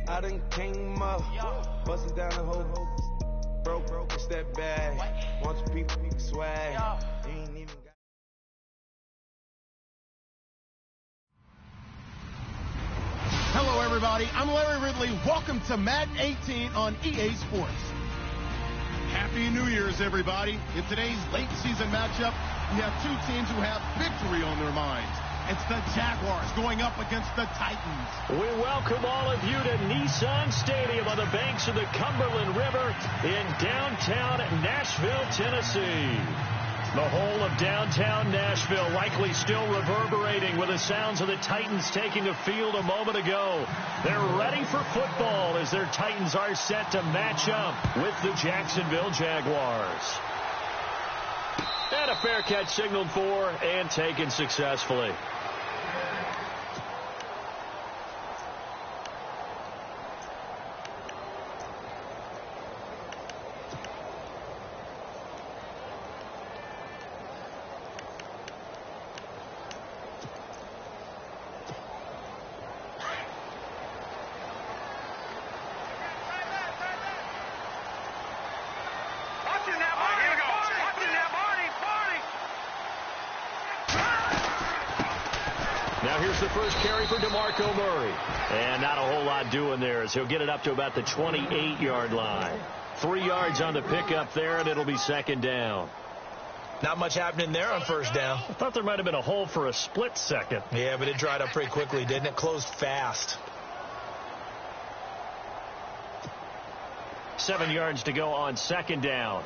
I done came up, bustin' down the whole broke, it's that bad. Want your people swag. You ain't even got. Hello, everybody. I'm Larry Ridley. Welcome to Madden 18 on EA Sports. Happy New Year's, everybody. In today's late season matchup, we have two teams who have victory on their minds. It's the Jaguars going up against the Titans. We welcome all of you to Nissan Stadium on the banks of the Cumberland River in downtown Nashville, Tennessee. The whole of downtown Nashville likely still reverberating with the sounds of the Titans taking the field a moment ago. They're ready for football as their Titans are set to match up with the Jacksonville Jaguars. And a fair catch signaled for and taken successfully. Now here's the first carry for DeMarco Murray. And not a whole lot doing there as he'll get it up to about the 28-yard line. 3 yards on the pickup there, and it'll be second down. Not much happening there on first down. I thought there might have been a hole for a split second. Yeah, but it dried up pretty quickly, didn't it? Closed fast. 7 yards to go on second down.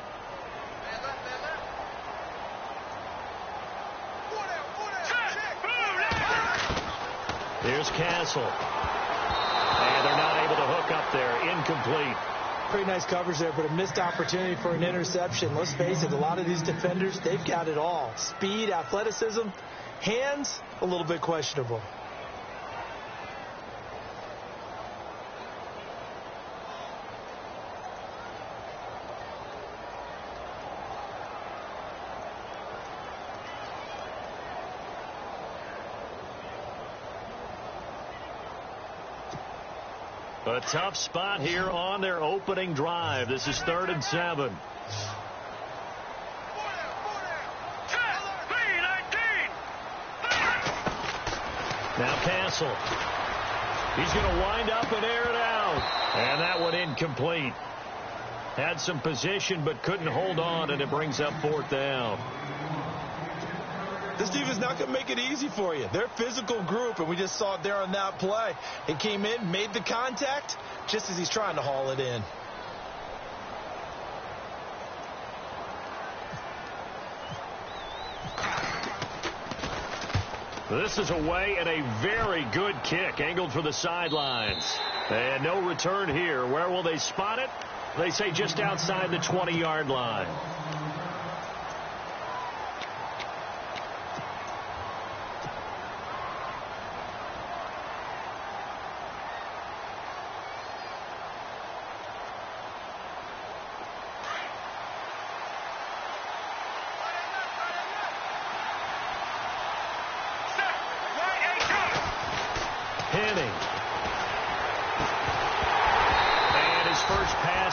Here's Castle. And they're not able to hook up there. Incomplete. Pretty nice coverage there, but a missed opportunity for an interception. Let's face it, a lot of these defenders, they've got it all. Speed, athleticism, hands, a little bit questionable. A tough spot here on their opening drive. This is 3rd and 7. Now Castle. He's going to wind up and air it out. And that one incomplete. Had some position but couldn't hold on, and it brings up 4th down. This defense is not going to make it easy for you. They're a physical group, and we just saw it there on that play. It came in, made the contact, just as he's trying to haul it in. This is away and a very good kick, angled for the sidelines. And no return here. Where will they spot it? They say just outside the 20-yard line.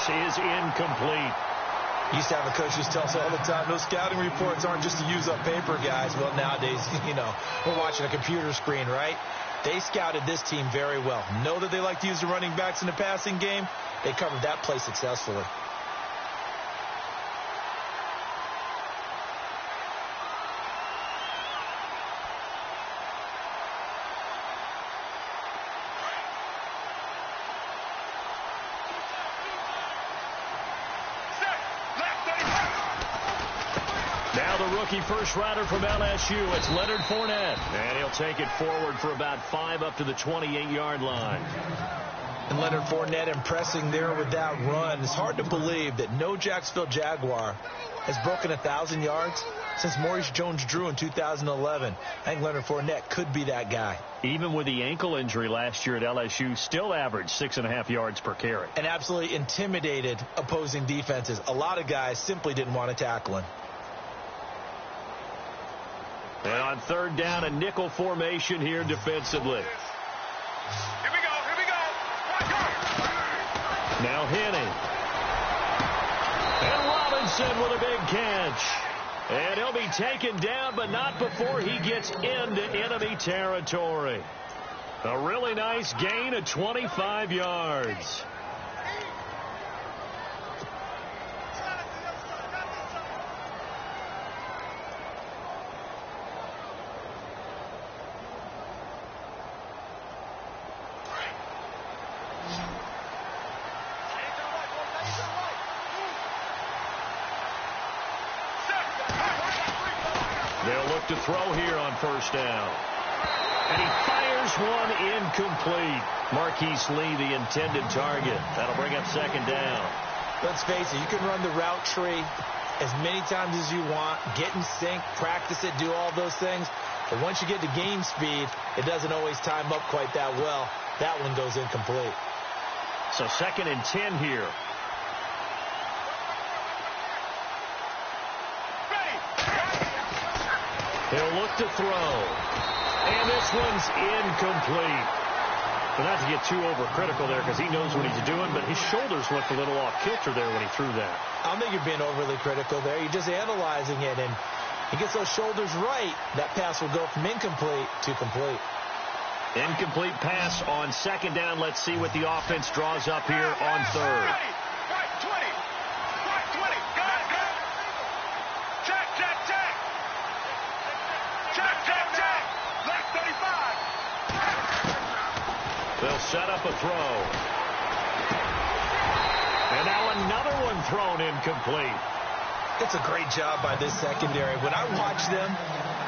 Is incomplete. Used to have a coach who tells us all the time, those scouting reports aren't just to use up paper, guys. Well, nowadays, we're watching a computer screen, right? They scouted this team very well. Know that they like to use the running backs in the passing game. They covered that play successfully. Rookie first rounder from LSU. It's Leonard Fournette. And he'll take it forward for about 5 up to the 28-yard line. And Leonard Fournette impressing there with that run. It's hard to believe that no Jacksonville Jaguar has broken 1,000 yards since Maurice Jones-Drew in 2011. I think Leonard Fournette could be that guy. Even with the ankle injury last year at LSU, still averaged 6.5 yards per carry. And absolutely intimidated opposing defenses. A lot of guys simply didn't want to tackle him. And on 3rd down, a nickel formation here defensively. Here we go. Watch out. Now Henning. And Robinson with a big catch. And he'll be taken down, but not before he gets into enemy territory. A really nice gain of 25 yards. They'll look to throw here on first down. And he fires one incomplete. Marquise Lee, the intended target. That'll bring up second down. Let's face it, you can run the route tree as many times as you want, get in sync, practice it, do all those things. But once you get to game speed, it doesn't always time up quite that well. That one goes incomplete. So 2nd and 10 here. He'll look to throw. And this one's incomplete. But not to get too overcritical there because he knows what he's doing, but his shoulders looked a little off kilter there when he threw that. I don't think you're being overly critical there. You're just analyzing it, and he gets those shoulders right. That pass will go from incomplete to complete. Incomplete pass on 2nd down. Let's see what the offense draws up here on 3rd. They'll set up a throw. And now another one thrown incomplete. It's a great job by this secondary. When I watch them,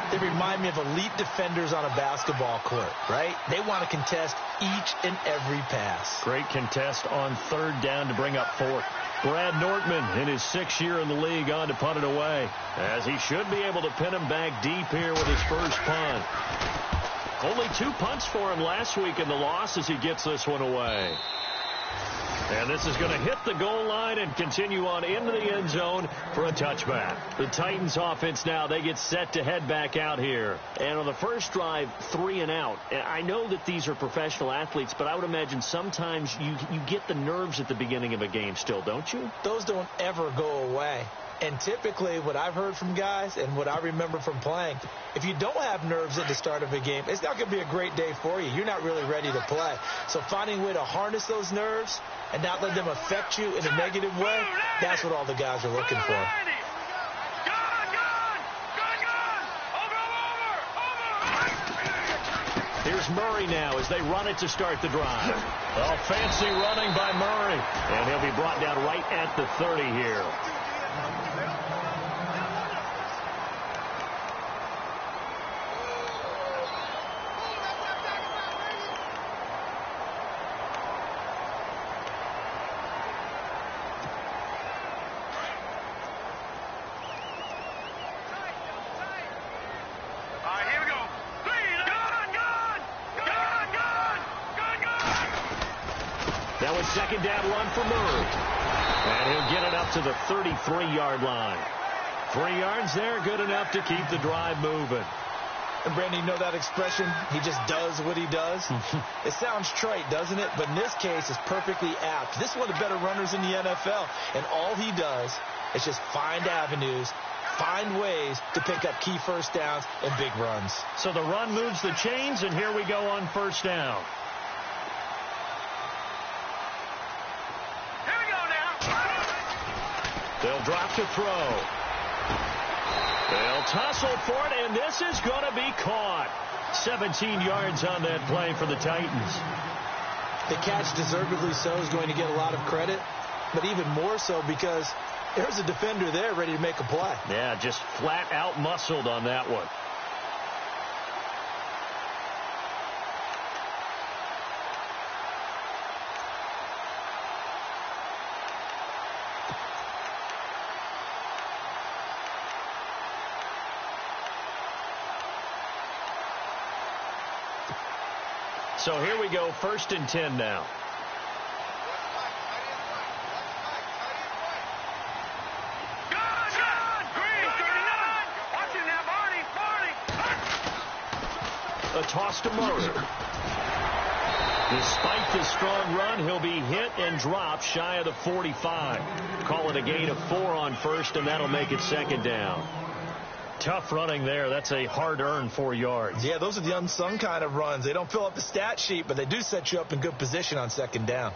they remind me of elite defenders on a basketball court, right? They want to contest each and every pass. Great contest on 3rd down to bring up 4th. Brad Nortman in his 6th year in the league on to punt it away, as he should be able to pin him back deep here with his first punt. Only 2 punts for him last week in the loss as he gets this one away. And this is going to hit the goal line and continue on into the end zone for a touchback. The Titans offense now, they get set to head back out here. And on the first drive, 3 and out. And I know that these are professional athletes, but I would imagine sometimes you get the nerves at the beginning of a game still, don't you? Those don't ever go away. And typically what I've heard from guys and what I remember from playing, if you don't have nerves at the start of a game, it's not going to be a great day for you. You're not really ready to play. So finding a way to harness those nerves and not let them affect you in a negative way, that's what all the guys are looking for. Here's Murray now as they run it to start the drive. Oh, fancy running by Murray. And he'll be brought down right at the 30 here. That was 2nd down run for Murray. And he'll get it up to the 33-yard line. 3 yards there, good enough to keep the drive moving. And Brandon, you know that expression? He just does what he does. It sounds trite, doesn't it? But in this case, it's perfectly apt. This is one of the better runners in the NFL. And all he does is just find avenues, find ways to pick up key first downs and big runs. So the run moves the chains, and here we go on first down. They'll drop to throw. They'll tussle for it, and this is going to be caught. 17 yards on that play for the Titans. The catch, deservedly so, is going to get a lot of credit, but even more so because there's a defender there ready to make a play. Yeah, just flat out muscled on that one. So here we go, 1st and 10 now. A toss to Murray. Despite the strong run, he'll be hit and dropped shy of the 45. Call it a gain of 4 on first, and that'll make it second down. Tough running there. That's a hard-earned 4 yards. Yeah, those are the unsung kind of runs. They don't fill up the stat sheet, but they do set you up in good position on second down.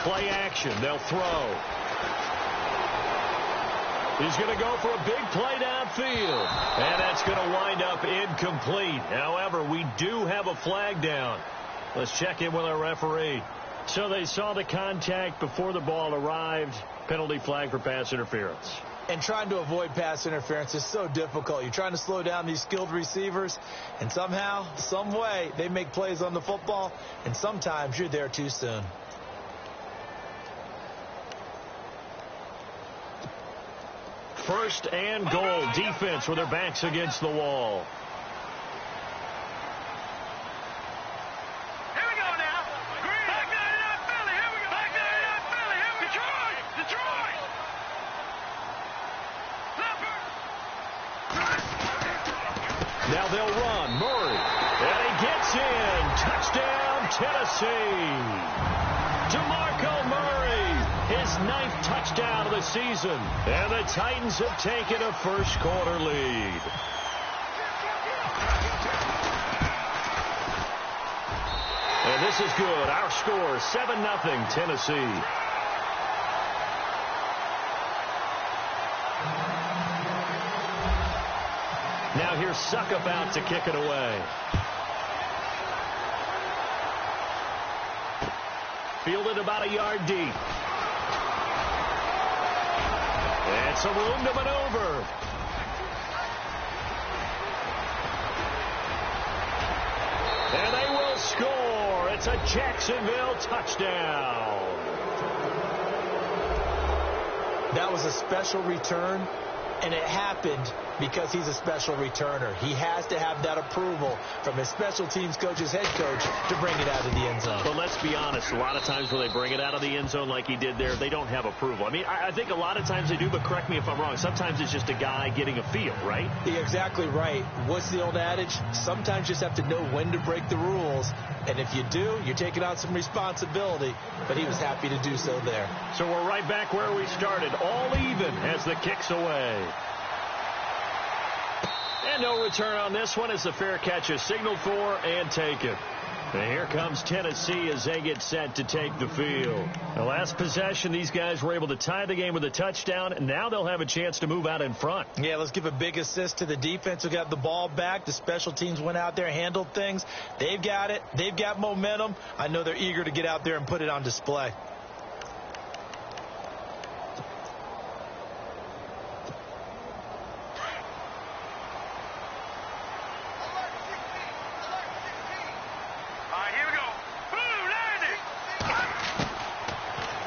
Play action. They'll throw. He's going to go for a big play downfield. And that's going to wind up incomplete. However, we do have a flag down. Let's check in with our referee. So they saw the contact before the ball arrived. Penalty flag for pass interference. And trying to avoid pass interference is so difficult. You're trying to slow down these skilled receivers, and somehow, some way, they make plays on the football, and sometimes you're there too soon. First and goal. Defense with their backs against the wall. Here we go now. Green. Back 99 Philly. Here we go. Back 99 Philly. Here we go. Detroit. Now they'll run. Murray. And he gets in. Touchdown, Tennessee. DeMarco Murray. His 9th touchdown of the season. And the Titans have taken a first-quarter lead. And this is good. Our score, 7-0 Tennessee. Now here's Suckup out to kick it away. Fielded about a yard deep. And some room to maneuver. And they will score. It's a Jacksonville touchdown. That was a special return, and it happened because he's a special returner. He has to have that approval from his special teams coach's head coach to bring it out of the end zone. But let's be honest, a lot of times when they bring it out of the end zone like he did there, they don't have approval. I mean, I think a lot of times they do, but correct me if I'm wrong. Sometimes it's just a guy getting a feel, right? You're exactly right. What's the old adage? Sometimes you just have to know when to break the rules. And if you do, you're taking on some responsibility. But he was happy to do so there. So we're right back where we started. All even as the kick's away. And no return on this one as the fair catch is signaled for and taken. And here comes Tennessee as they get set to take the field. The last possession, these guys were able to tie the game with a touchdown, and now they'll have a chance to move out in front. Yeah, let's give a big assist to the defense who got the ball back. The special teams went out there, handled things. They've got it. They've got momentum. I know they're eager to get out there and put it on display.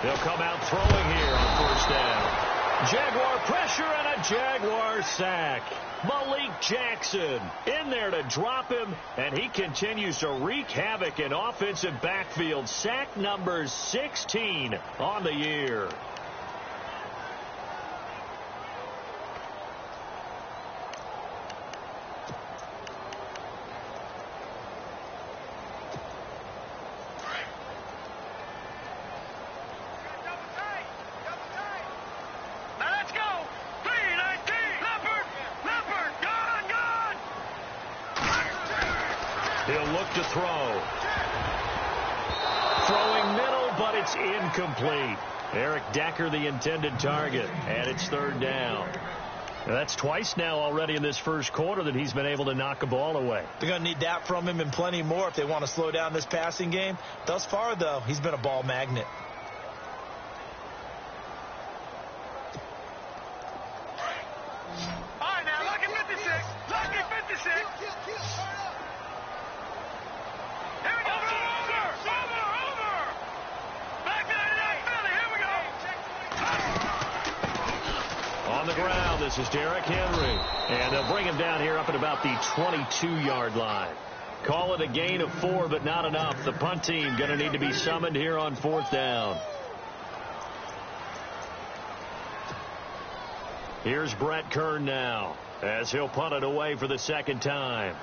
They'll come out throwing here on first down. Jaguar pressure and a Jaguar sack. Malik Jackson in there to drop him, and he continues to wreak havoc in offensive backfield. Sack number 16 on the year. He'll look to throw. Throwing middle, but it's incomplete. Eric Decker, the intended target, and it's third down. Now, that's twice now already in this first quarter that he's been able to knock a ball away. They're going to need that from him and plenty more if they want to slow down this passing game. Thus far, though, he's been a ball magnet. All right, now, lucky 56. Lucky 56. Here we go. Over. Back 99 Philly. Here we go. On the ground, this is Derrick Henry. And they'll bring him down here up at about the 22-yard line. Call it a gain of 4, but not enough. The punt team going to need to be summoned here on 4th down. Here's Brett Kern now as he'll punt it away for the 2nd time.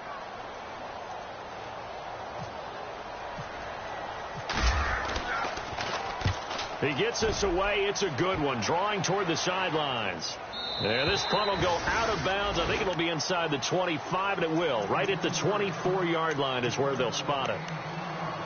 He gets this away. It's a good one, drawing toward the sidelines. And this punt will go out of bounds. I think it'll be inside the 25, and it will. Right at the 24-yard line is where they'll spot it.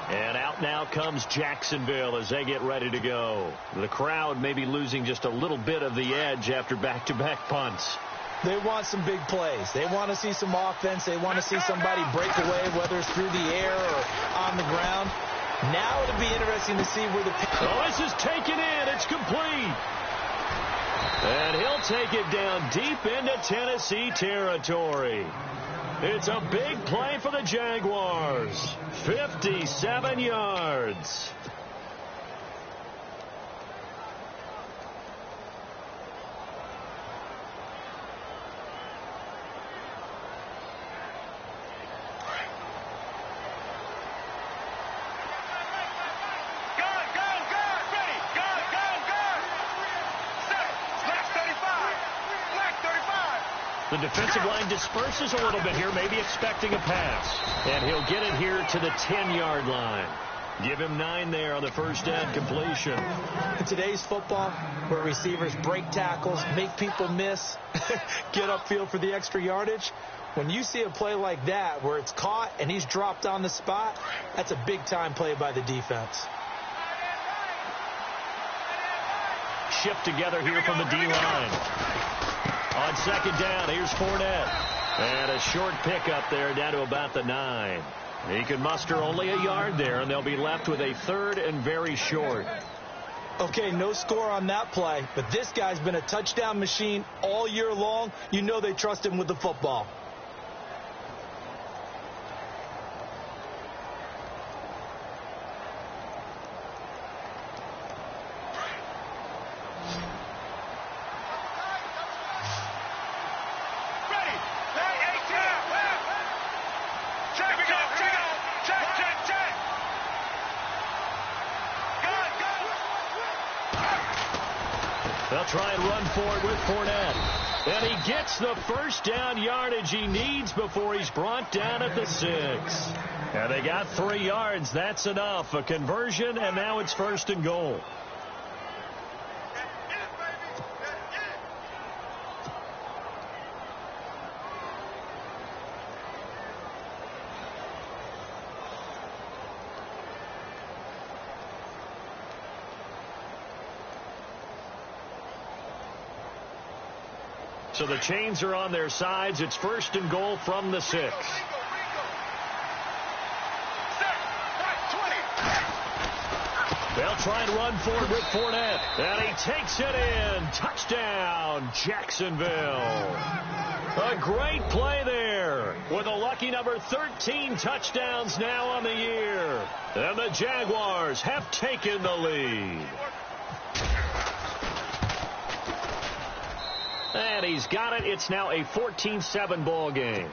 And out now comes Jacksonville as they get ready to go. The crowd may be losing just a little bit of the edge after back-to-back punts. They want some big plays. They want to see some offense. They want to see somebody break away, whether it's through the air or on the ground. Now it'll be interesting to see where the... Oh, this is taken in. It's complete. And he'll take it down deep into Tennessee territory. It's a big play for the Jaguars. 57 yards. The defensive line disperses a little bit here, maybe expecting a pass. And he'll get it here to the 10-yard line. Give him 9 there on the first down completion. In today's football, where receivers break tackles, make people miss, get upfield for the extra yardage, when you see a play like that where it's caught and he's dropped on the spot, that's a big-time play by the defense. Shift together here from the D-line. On 2nd down, here's Fournette. And a short pickup there down to about the 9. He can muster only a yard there, and they'll be left with a 3rd and very short. Okay, no score on that play, but this guy's been a touchdown machine all year long. You know they trust him with the football. They'll try and run for it with Fournette. And he gets the first down yardage he needs before he's brought down at the 6. And they got 3 yards. That's enough. A conversion, and now it's 1st and goal. So the chains are on their sides. It's 1st and goal from the 6. They'll try and run for it with Fournette. And he takes it in. Touchdown, Jacksonville. A great play there with a lucky number 13 touchdowns now on the year. And the Jaguars have taken the lead. And he's got it. It's now a 14-7 ball game.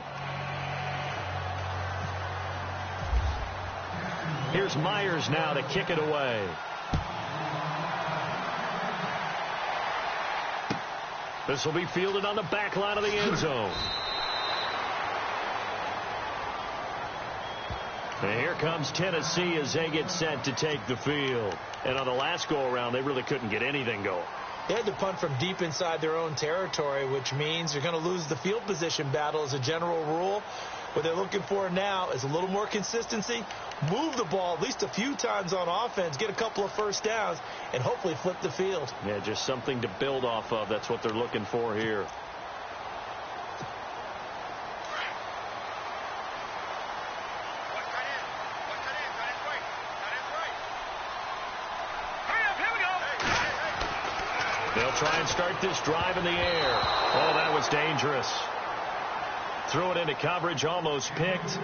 Here's Myers now to kick it away. This will be fielded on the back line of the end zone. And here comes Tennessee as they get set to take the field. And on the last go-around, they really couldn't get anything going. They had to punt from deep inside their own territory, which means you're going to lose the field position battle as a general rule. What they're looking for now is a little more consistency, move the ball at least a few times on offense, get a couple of first downs, and hopefully flip the field. Yeah, just something to build off of. That's what they're looking for here. They'll try and start this drive in the air. Oh, that was dangerous. Threw it into coverage, almost picked,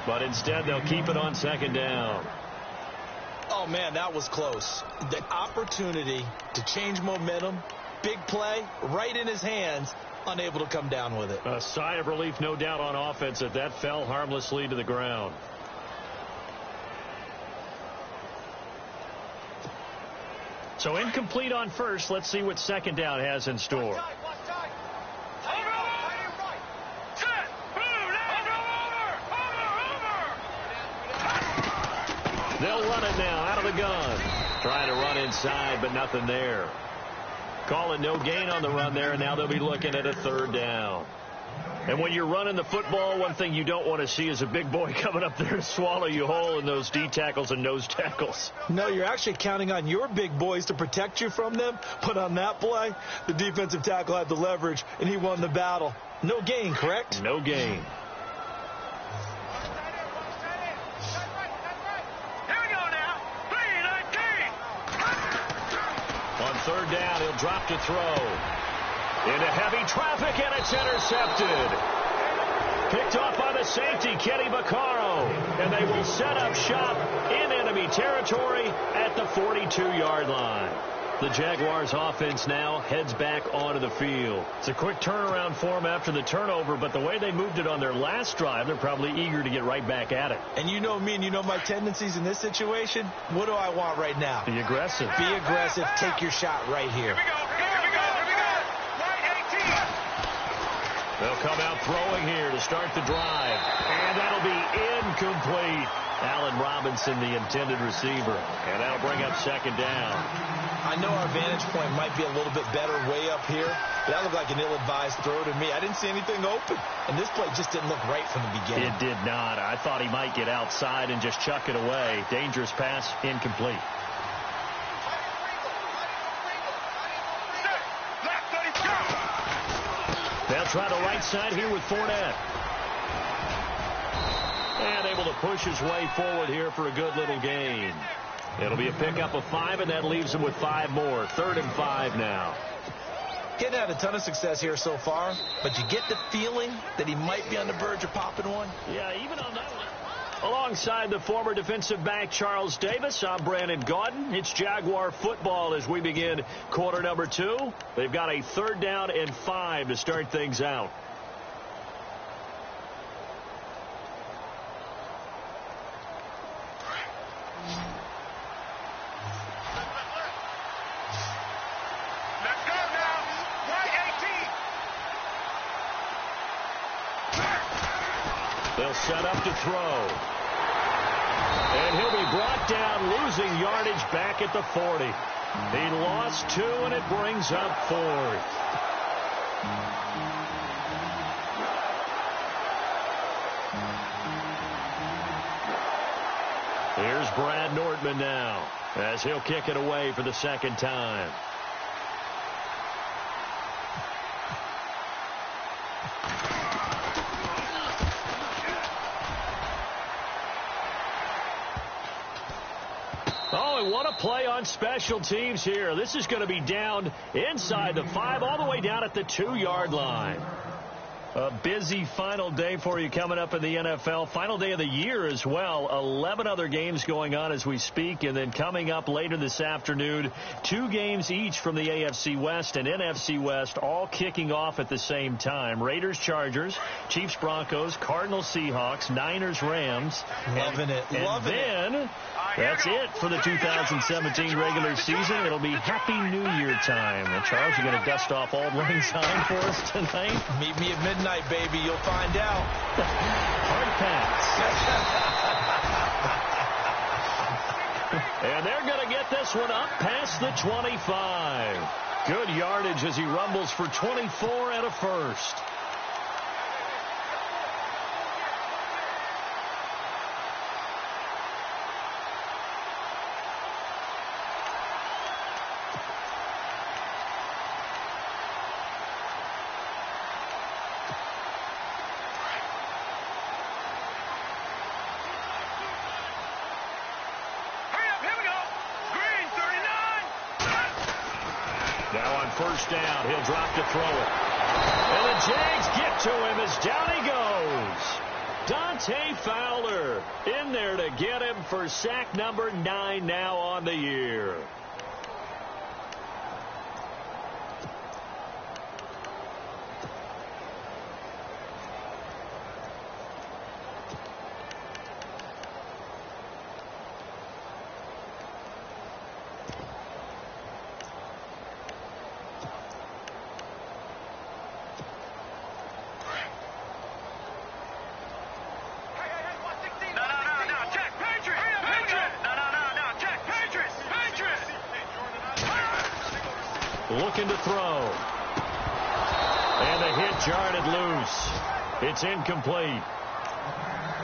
but instead they'll keep it on 2nd down. Oh, man, that was close. The opportunity to change momentum, big play, right in his hands, unable to come down with it. A sigh of relief, no doubt, on offense that fell harmlessly to the ground. So incomplete on first. Let's see what second down has in store. They'll run it now out of the gun. Trying to run inside, but nothing there. Call it no gain on the run there, and now they'll be looking at a third down. And when you're running the football, one thing you don't want to see is a big boy coming up there to swallow you whole in those D tackles and nose tackles. No, you're actually counting on your big boys to protect you from them. But on that play, the defensive tackle had the leverage, and he won the battle. No gain, correct? No gain. On third down, he'll drop to throw. Into heavy traffic, and it's intercepted. Picked off by the safety, Kenny Vaccaro. And they will set up shop in enemy territory at the 42-yard line. The Jaguars offense now heads back onto the field. It's a quick turnaround for them after the turnover, but the way they moved it on their last drive, they're probably eager to get right back at it. And you know me and you know my tendencies in this situation. What do I want right now? Be aggressive. Be aggressive. Take your shot right here. Here we go. Right 18. They'll come out throwing here to start the drive. And that'll be incomplete. Allen Robinson, the intended receiver. And that'll bring up second down. I know our vantage point might be a little bit better way up here, but that looked like an ill-advised throw to me. I didn't see anything open, and this play just didn't look right from the beginning. It did not. I thought he might get outside and just chuck it away. Dangerous pass, incomplete. They'll try the right side here with Fournette. And able to push his way forward here for a good little gain. It'll be a pickup of 5, and that leaves him with 5 more. 3rd and 5 now. He hadn't had a ton of success here so far, but you get the feeling that he might be on the verge of popping one. Yeah, even on that one. Alongside the former defensive back Charles Davis, I'm Brandon Gaudin. It's Jaguar football as we begin quarter number 2. They've got a 3rd down and 5 to start things out. Let's go now. Right 18. They'll set up to throw. And he'll be brought down, losing yardage back at the 40. He lost 2, and it brings up 4th. Here's Brad Nordman now, as he'll kick it away for the second time. Oh, and what a play on special teams here. This is going to be down inside the 5, all the way down at the 2-yard line. A busy final day for you coming up in the NFL. Final day of the year as well. 11 other games going on as we speak. And then coming up later this afternoon, 2 games each from the AFC West and NFC West, all kicking off at the same time. Raiders, Chargers, Chiefs, Broncos, Cardinals, Seahawks, Niners, Rams. Loving it. And then that's it for the 2017 regular season. It'll be Happy New Year time. And Charles, you're going to dust off Auld Lang Syne for us tonight? Meet me at midnight, baby. You'll find out. Hard pass. And they're going to get this one up past the 25. Good yardage as he rumbles for 24 and a first. First down, he'll drop to throw it. And the Jags get to him as down he goes. Dante Fowler in there to get him for sack number 9 now on the year. looking to throw. And the hit jarred it loose. It's incomplete.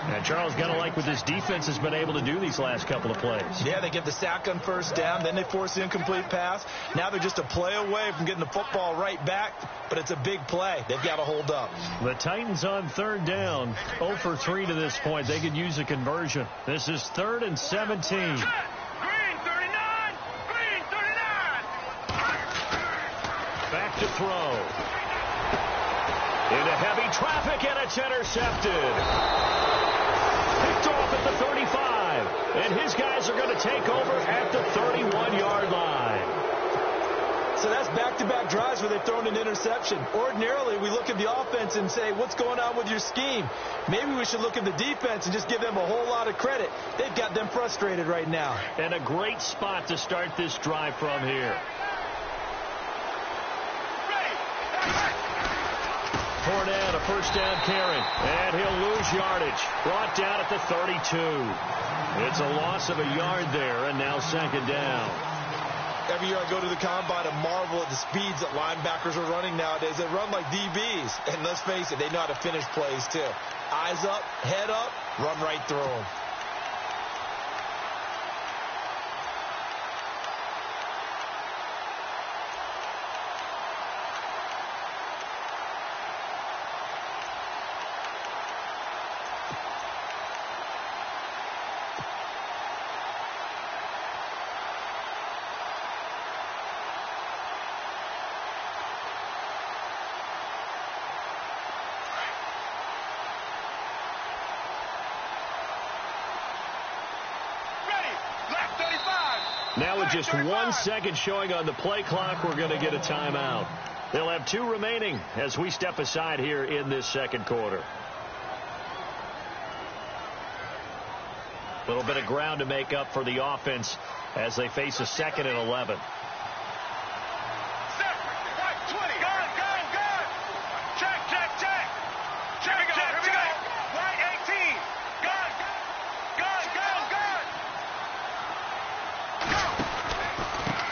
And Charles, got to like what this defense has been able to do these last couple of plays. Yeah, they get the sack on first down, then they force the incomplete pass. Now they're just a play away from getting the football right back, but it's a big play. They've got to hold up. The Titans on third down, 0 for 3 to this point. They could use a conversion. This is 3rd and 17. Green 39! Green 39! Back to throw. Into heavy traffic, and it's intercepted. Picked off at the 35, and his guys are going to take over at the 31-yard line. So that's back-to-back drives where they've thrown an interception. Ordinarily, we look at the offense and say, what's going on with your scheme? Maybe we should look at the defense and just give them a whole lot of credit. They've got them frustrated right now. And a great spot to start this drive from here. Fournette, a first down carry, and he'll lose yardage. Brought down at the 32. It's a loss of a yard there, and now 2nd down. Every year I go to the combine and marvel at the speeds that linebackers are running nowadays. They run like DBs, and let's face it, they know how to finish plays too. Eyes up, head up, run right through them. Now with just 1 second showing on the play clock, we're going to get a timeout. They'll have 2 remaining as we step aside here in this 2nd quarter. A little bit of ground to make up for the offense as they face a 2nd and 11.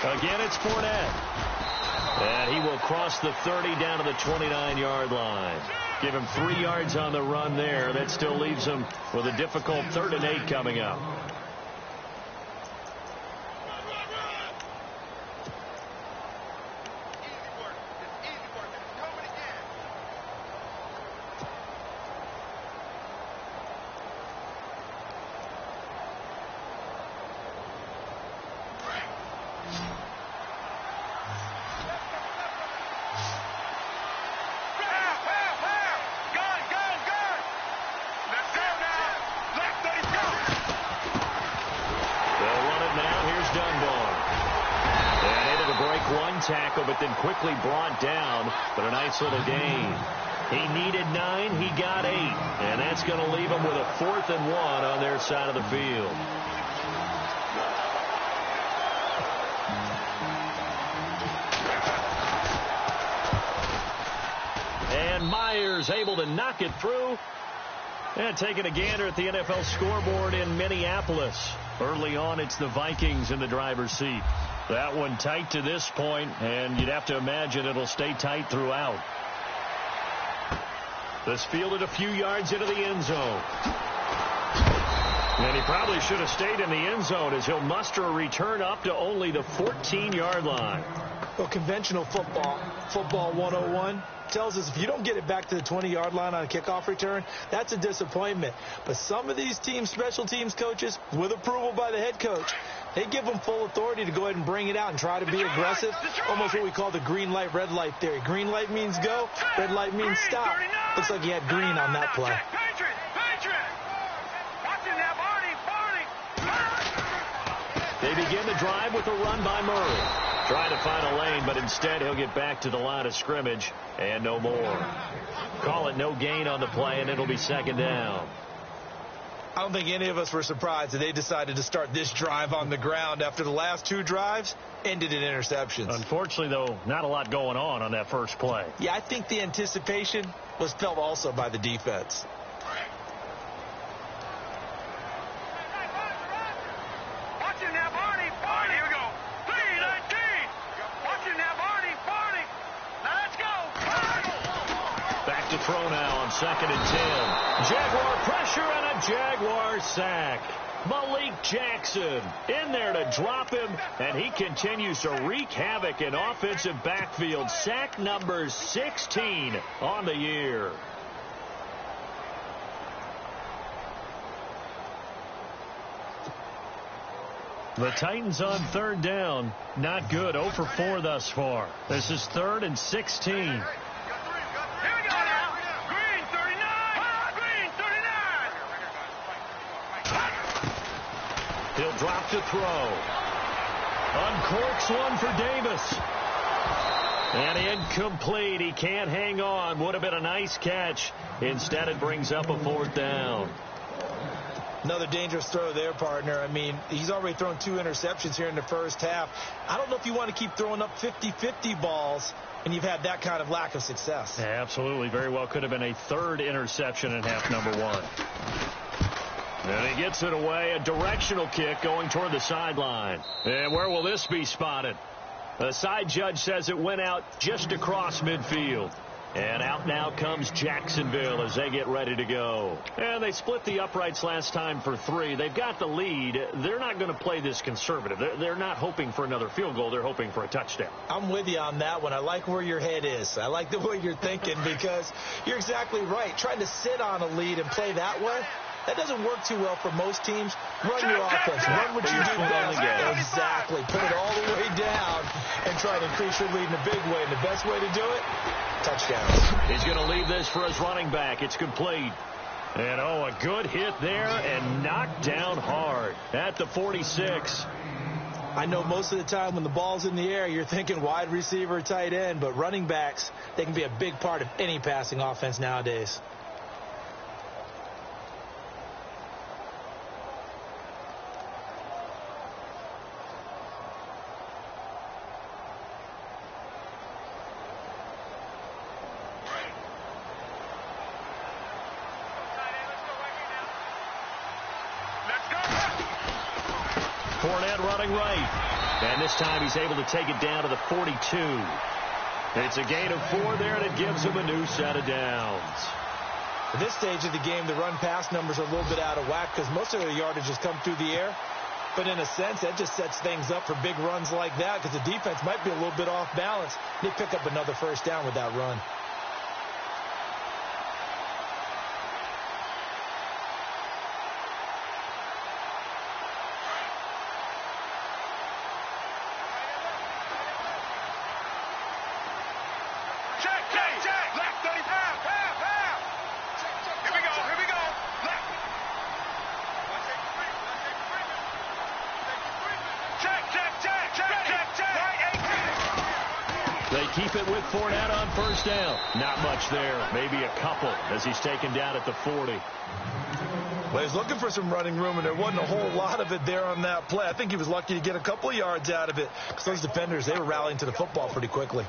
Again, it's Fournette. And he will cross the 30 down to the 29-yard line. Give him 3 yards on the run there. That still leaves him with a difficult 3rd and 8 coming up. Tackle, but then quickly brought down, but a nice little gain. He needed 9, he got 8, and that's going to leave him with a 4th and 1 on their side of the field. And Myers able to knock it through. And taking a gander at the NFL scoreboard in Minneapolis. Early on, it's the Vikings in the driver's seat. That one tight to this point, and you'd have to imagine it'll stay tight throughout. This fielded a few yards into the end zone. And he probably should have stayed in the end zone as he'll muster a return up to only the 14-yard line. Well, conventional football 101, tells us if you don't get it back to the 20-yard line on a kickoff return, that's a disappointment. But some of these teams, special teams coaches, with approval by the head coach, they give them full authority to go ahead and bring it out and try to be aggressive. Almost what we call the green light, red light theory. Green light means go, red light means stop. Looks like he had green on that play. They begin the drive with a run by Murray. Trying to find a lane, but instead he'll get back to the line of scrimmage and no more. Call it no gain on the play, and it'll be 2nd down. I don't think any of us were surprised that they decided to start this drive on the ground after the last 2 drives ended in interceptions. Unfortunately, though, not a lot going on that first play. Yeah, I think the anticipation was felt also by the defense. Watch it now, Barney. Here we go. 3-19. Watch it now, Barney. 2nd and 10. Jaguar pressure and a Jaguar sack. Malik Jackson in there to drop him, and he continues to wreak havoc in offensive backfield. Sack number 16 on the year. The Titans on 3rd down. Not good. 0 for 4 thus far. This is 3rd and 16. Here we go now. Green 39. Green 39. He'll drop to throw. Uncorks one for Davis. And incomplete. He can't hang on. Would have been a nice catch. Instead, it brings up a 4th down. Another dangerous throw there, partner. I mean, he's already thrown 2 interceptions here in the first half. I don't know if you want to keep throwing up 50-50 balls, and you've had that kind of lack of success. Yeah, absolutely. Very well could have been a 3rd interception in half number 1. And he gets it away. A directional kick going toward the sideline. And where will this be spotted? The side judge says it went out just across midfield. And out now comes Jacksonville as they get ready to go. And they split the uprights last time for 3. They've got the lead. They're not going to play this conservative. They're not hoping for another field goal. They're hoping for a touchdown. I'm with you on that one. I like where your head is. I like the way you're thinking because you're exactly right. Trying to sit on a lead and play that way, that doesn't work too well for most teams. Run your offense. Run what you do best. Exactly. Put it all the way down and try to increase your lead in a big way. And the best way to do it, touchdowns. He's going to leave this for his running back. It's complete. And, a good hit there and knocked down hard at the 46. I know most of the time when the ball's in the air, you're thinking wide receiver, tight end, but running backs, they can be a big part of any passing offense nowadays. Fournette running right. And this time he's able to take it down to the 42. It's a gain of 4 there, and it gives him a new set of downs. At this stage of the game, the run-pass numbers are a little bit out of whack because most of their yardage has come through the air. But in a sense, that just sets things up for big runs like that because the defense might be a little bit off balance. They pick up another 1st down with that run. They keep it with Fournette on 1st down. Not much there. Maybe a couple as he's taken down at the 40. Well, he's looking for some running room, and there wasn't a whole lot of it there on that play. I think he was lucky to get a couple of yards out of it because those defenders, they were rallying to the football pretty quickly.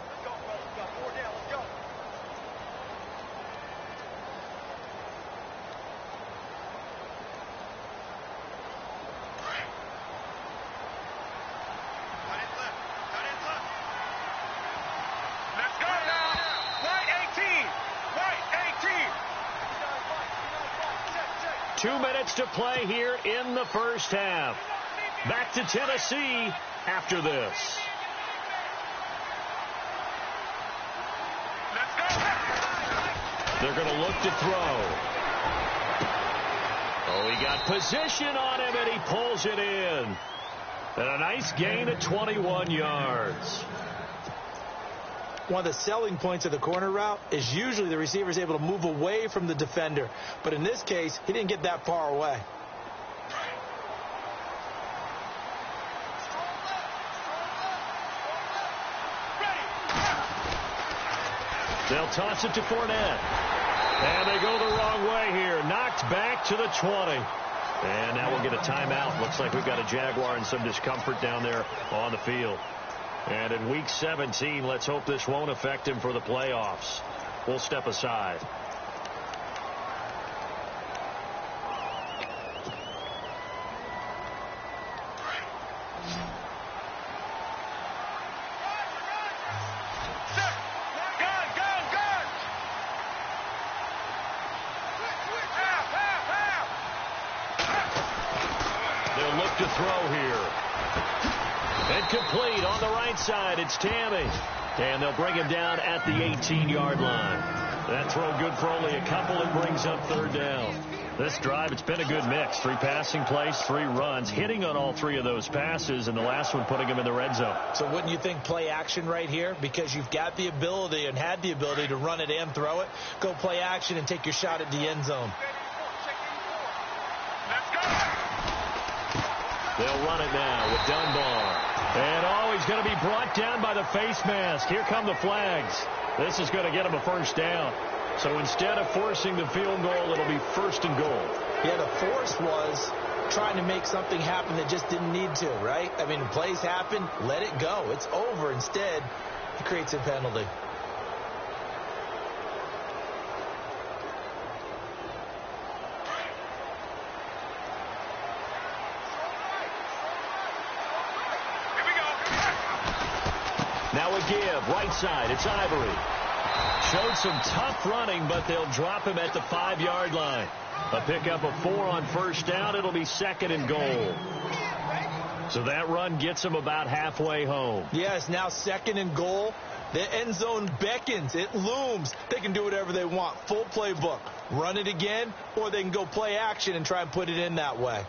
Let's go now. White 18. White 18. 2 minutes to play here in the first half. Back to Tennessee after this. Let's go. They're going to look to throw. Oh, he got position on him, and he pulls it in. And a nice gain of 21 yards. One of the selling points of the corner route is usually the receiver is able to move away from the defender. But in this case, he didn't get that far away. They'll toss it to Fournette. And they go the wrong way here. Knocked back to the 20. And now we'll get a timeout. Looks like we've got a Jaguar in some discomfort down there on the field. And in Week 17, let's hope this won't affect him for the playoffs. We'll step aside. throw here. And complete on the right side. It's Tammy. And they'll bring him down at the 18-yard line. That throw good for only a couple. It brings up third down. This drive, it's been a good mix. 3 passing plays, 3 runs, hitting on all 3 of those passes, and the last one putting him in the red zone. So wouldn't you think play action right here? Because you've got the ability and had the ability to run it and throw it. Go play action and take your shot at the end zone. They'll run it now with Dunbar. And, he's going to be brought down by the face mask. Here come the flags. This is going to get him a first down. So instead of forcing the field goal, it'll be 1st and goal. Yeah, the force was trying to make something happen that just didn't need to, right? I mean, plays happen, let it go. It's over. Instead, it creates a penalty. Now a give, right side, it's Ivory. Showed some tough running, but they'll drop him at the 5-yard line. A pickup of 4 on first down. It'll be 2nd and goal. So that run gets him about halfway home. Yes, now 2nd and goal. The end zone beckons. It looms. They can do whatever they want. Full playbook. Run it again, or they can go play action and try and put it in that way.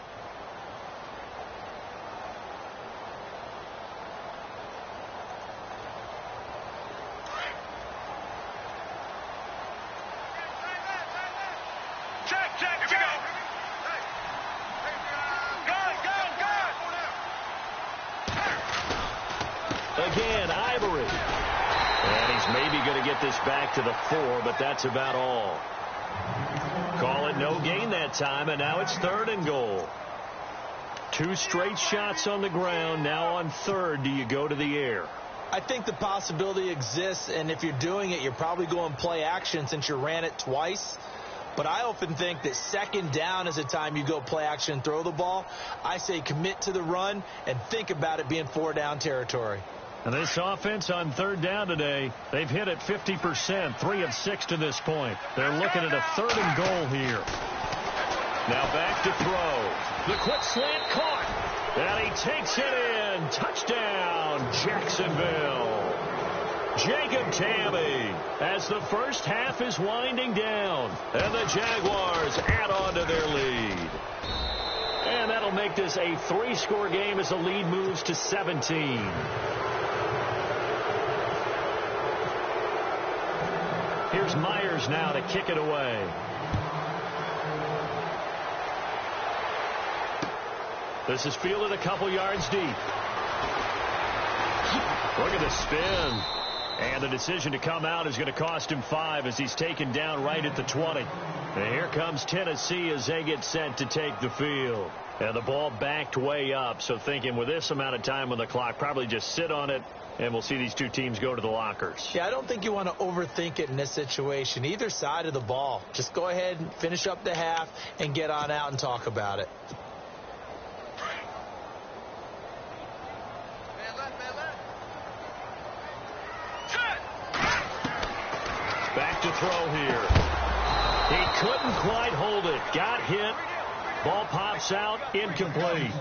Again, Ivory. And he's maybe going to get this back to the 4, but that's about all. Call it no gain that time, and now it's 3rd and goal. 2 straight shots on the ground. Now on 3rd, do you go to the air? I think the possibility exists, and if you're doing it, you're probably going play action since you ran it twice. But I often think that 2nd down is the time you go play action and throw the ball. I say commit to the run and think about it being 4-down territory. And this offense on 3rd down today, they've hit it 50%, 3 of 6 to this point. They're looking at a 3rd and goal here. Now back to throw. The quick slant caught. And he takes it in. Touchdown, Jacksonville. Jacob Tammy as the first half is winding down. And the Jaguars add on to their lead. And that'll make this a 3-score game as the lead moves to 17. Here's Myers now to kick it away. This is fielded a couple yards deep. Look at the spin. And the decision to come out is going to cost him 5 as he's taken down right at the 20. And here comes Tennessee as they get set to take the field. And the ball backed way up, so thinking with this amount of time on the clock, probably just sit on it, and we'll see these 2 teams go to the lockers. Yeah, I don't think you want to overthink it in this situation. Either side of the ball. Just go ahead and finish up the half and get on out and talk about it. Back to throw here. He couldn't quite hold it. Got hit. Ball pops out. Incomplete.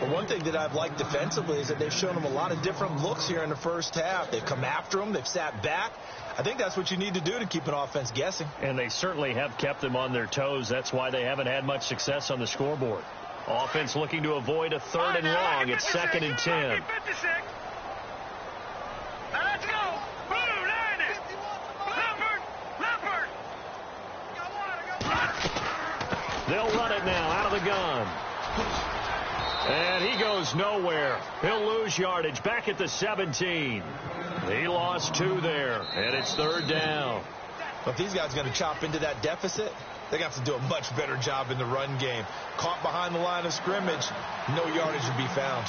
Well, one thing that I've liked defensively is that they've shown him a lot of different looks here in the first half. They've come after him. They've sat back. I think that's what you need to do to keep an offense guessing. And they certainly have kept them on their toes. That's why they haven't had much success on the scoreboard. Offense looking to avoid a 3rd and long. It's 2nd and 10. Let's go. They'll run it now out of the gun. And he goes nowhere. He'll lose yardage back at the 17. He lost 2 there, and it's 3rd down. Well, if these guys are going to chop into that deficit, they're going to have to do a much better job in the run game. Caught behind the line of scrimmage, no yardage to be found.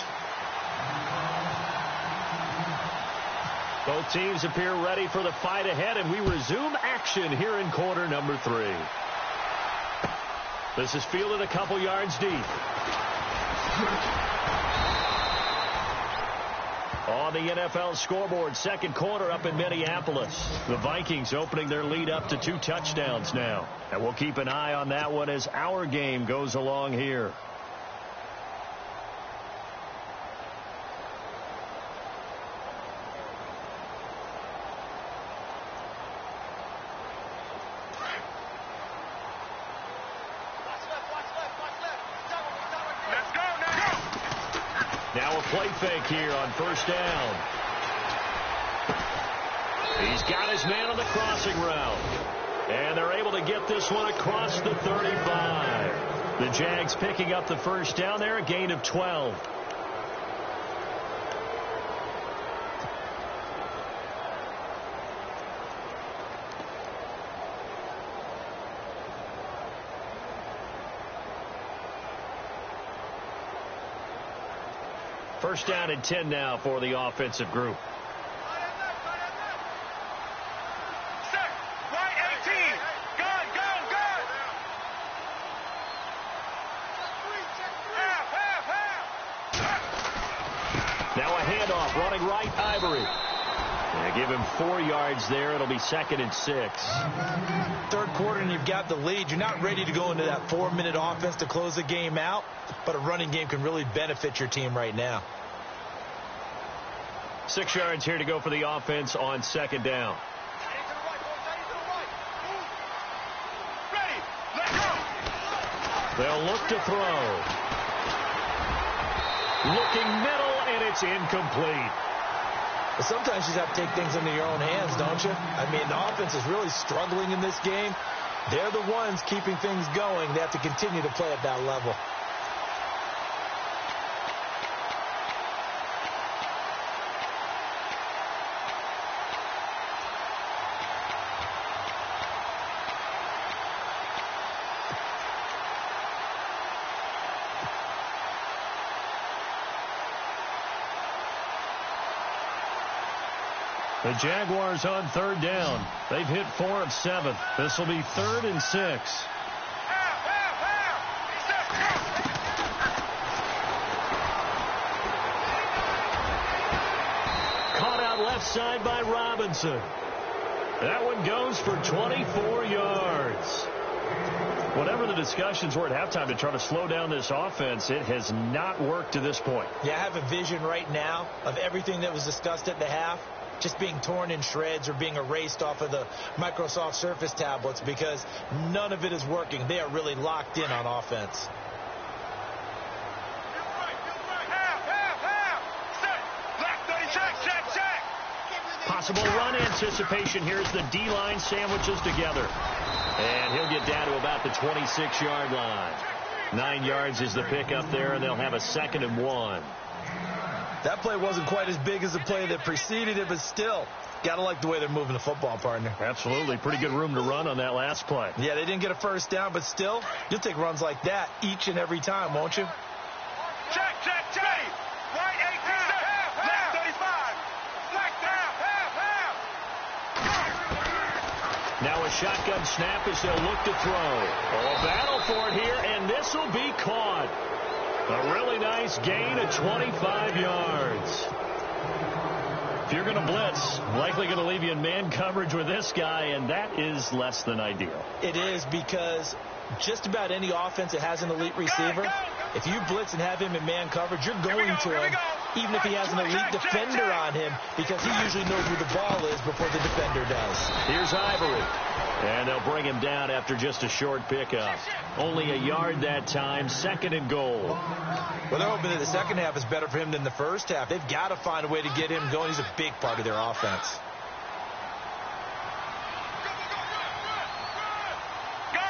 Both teams appear ready for the fight ahead, and we resume action here in quarter number 3. This is fielded a couple yards deep. On the NFL scoreboard, 2nd quarter up in Minneapolis. The Vikings opening their lead up to 2 touchdowns now. And we'll keep an eye on that one as our game goes along here. Now a play fake here on first down. He's got his man on the crossing route. And they're able to get this one across the 35. The Jags picking up the first down there, a gain of 12. First down and 10 now for the offensive group. Set. Right 18. Gun. Half. Now a handoff running right, Ivory. They give him 4 yards there. It'll be 2nd and 6. Third quarter and you've got the lead. You're not ready to go into that 4-minute offense to close the game out, but a running game can really benefit your team right now. 6 yards here to go for the offense on 2nd down. Ready. Let go. They'll look to throw. Looking middle, and it's incomplete. But sometimes you just have to take things into your own hands, don't you? I mean, the offense is really struggling in this game. They're the ones keeping things going. They have to continue to play at that level. The Jaguars on 3rd down. They've hit 4 of 7. This will be 3rd and 6. Caught out left side by Robinson. That one goes for 24 yards. Whatever the discussions were at halftime to try to slow down this offense, it has not worked to this point. Yeah, I have a vision right now of everything that was discussed at the half just being torn in shreds or being erased off of the Microsoft Surface tablets because none of it is working. They are really locked in on offense. Possible run anticipation. Here's the D-line sandwiches together. And he'll get down to about the 26-yard line. 9 yards is the pickup there, and they'll have a 2nd and 1. That play wasn't quite as big as the play that preceded it, but still, got to like the way they're moving the football, partner. Absolutely. Pretty good room to run on that last play. Yeah, they didn't get a first down, but still, you'll take runs like that each and every time, won't you? Check. Right 18. Left 35. Left half. Now a shotgun snap as they'll look to throw. A battle for it here, and this will be caught. A really nice gain of 25 yards. If you're going to blitz, likely going to leave you in man coverage with this guy, and that is less than ideal. It is because just about any offense that has an elite receiver, if you blitz and have him in man coverage, you're going to him, even if he has an elite defender on him, because he usually knows where the ball is before the defender does. Here's Ivory. And they'll bring him down after just a short pickup. Only a yard that time, 2nd and goal. Well, they're hoping that the second half is better for him than the first half. They've got to find a way to get him going. He's a big part of their offense.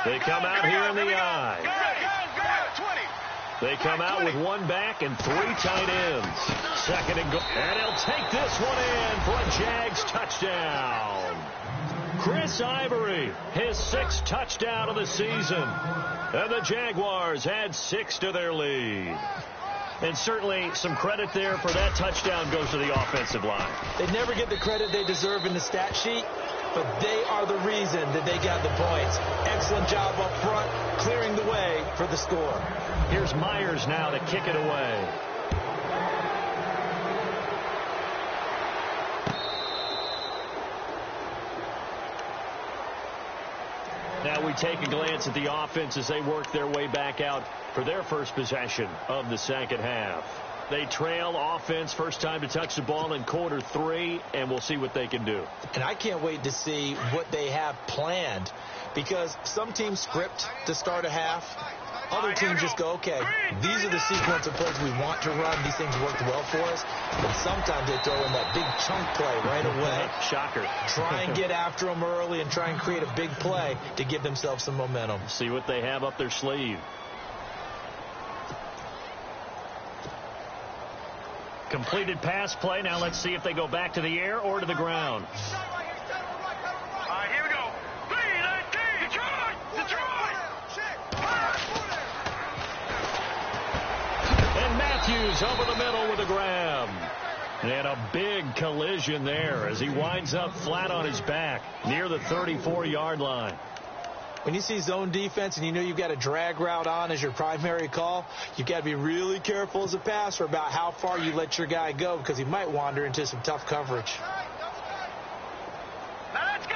They come out here in the eye. They come out with 1 back and 3 tight ends. 2nd and goal. And he'll take this one in for a Jags touchdown. Chris Ivory, his 6th touchdown of the season. And the Jaguars add 6 to their lead. And certainly some credit there for that touchdown goes to the offensive line. They never get the credit they deserve in the stat sheet, but they are the reason that they got the points. Excellent job up front, clearing the way for the score. Here's Myers now to kick it away. Now we take a glance at the offense as they work their way back out for their first possession of the second half. They trail offense, first time to touch the ball in quarter 3, and we'll see what they can do. And I can't wait to see what they have planned, because some teams script to start a half, Other teams just go, okay, these are the sequence of plays we want to run. These things worked well for us. But sometimes they throw in that big chunk play right away. Shocker. Try and get after them early and try and create a big play to give themselves some momentum. See what they have up their sleeve. Completed pass play. Now let's see if they go back to the air or to the ground. All right, here we go. And Matthews over the middle with a grab. And a big collision there as he winds up flat on his back near the 34-yard line. When you see zone defense and you know you've got a drag route on as your primary call, you've got to be really careful as a passer about how far you let your guy go because he might wander into some tough coverage. Now let's go.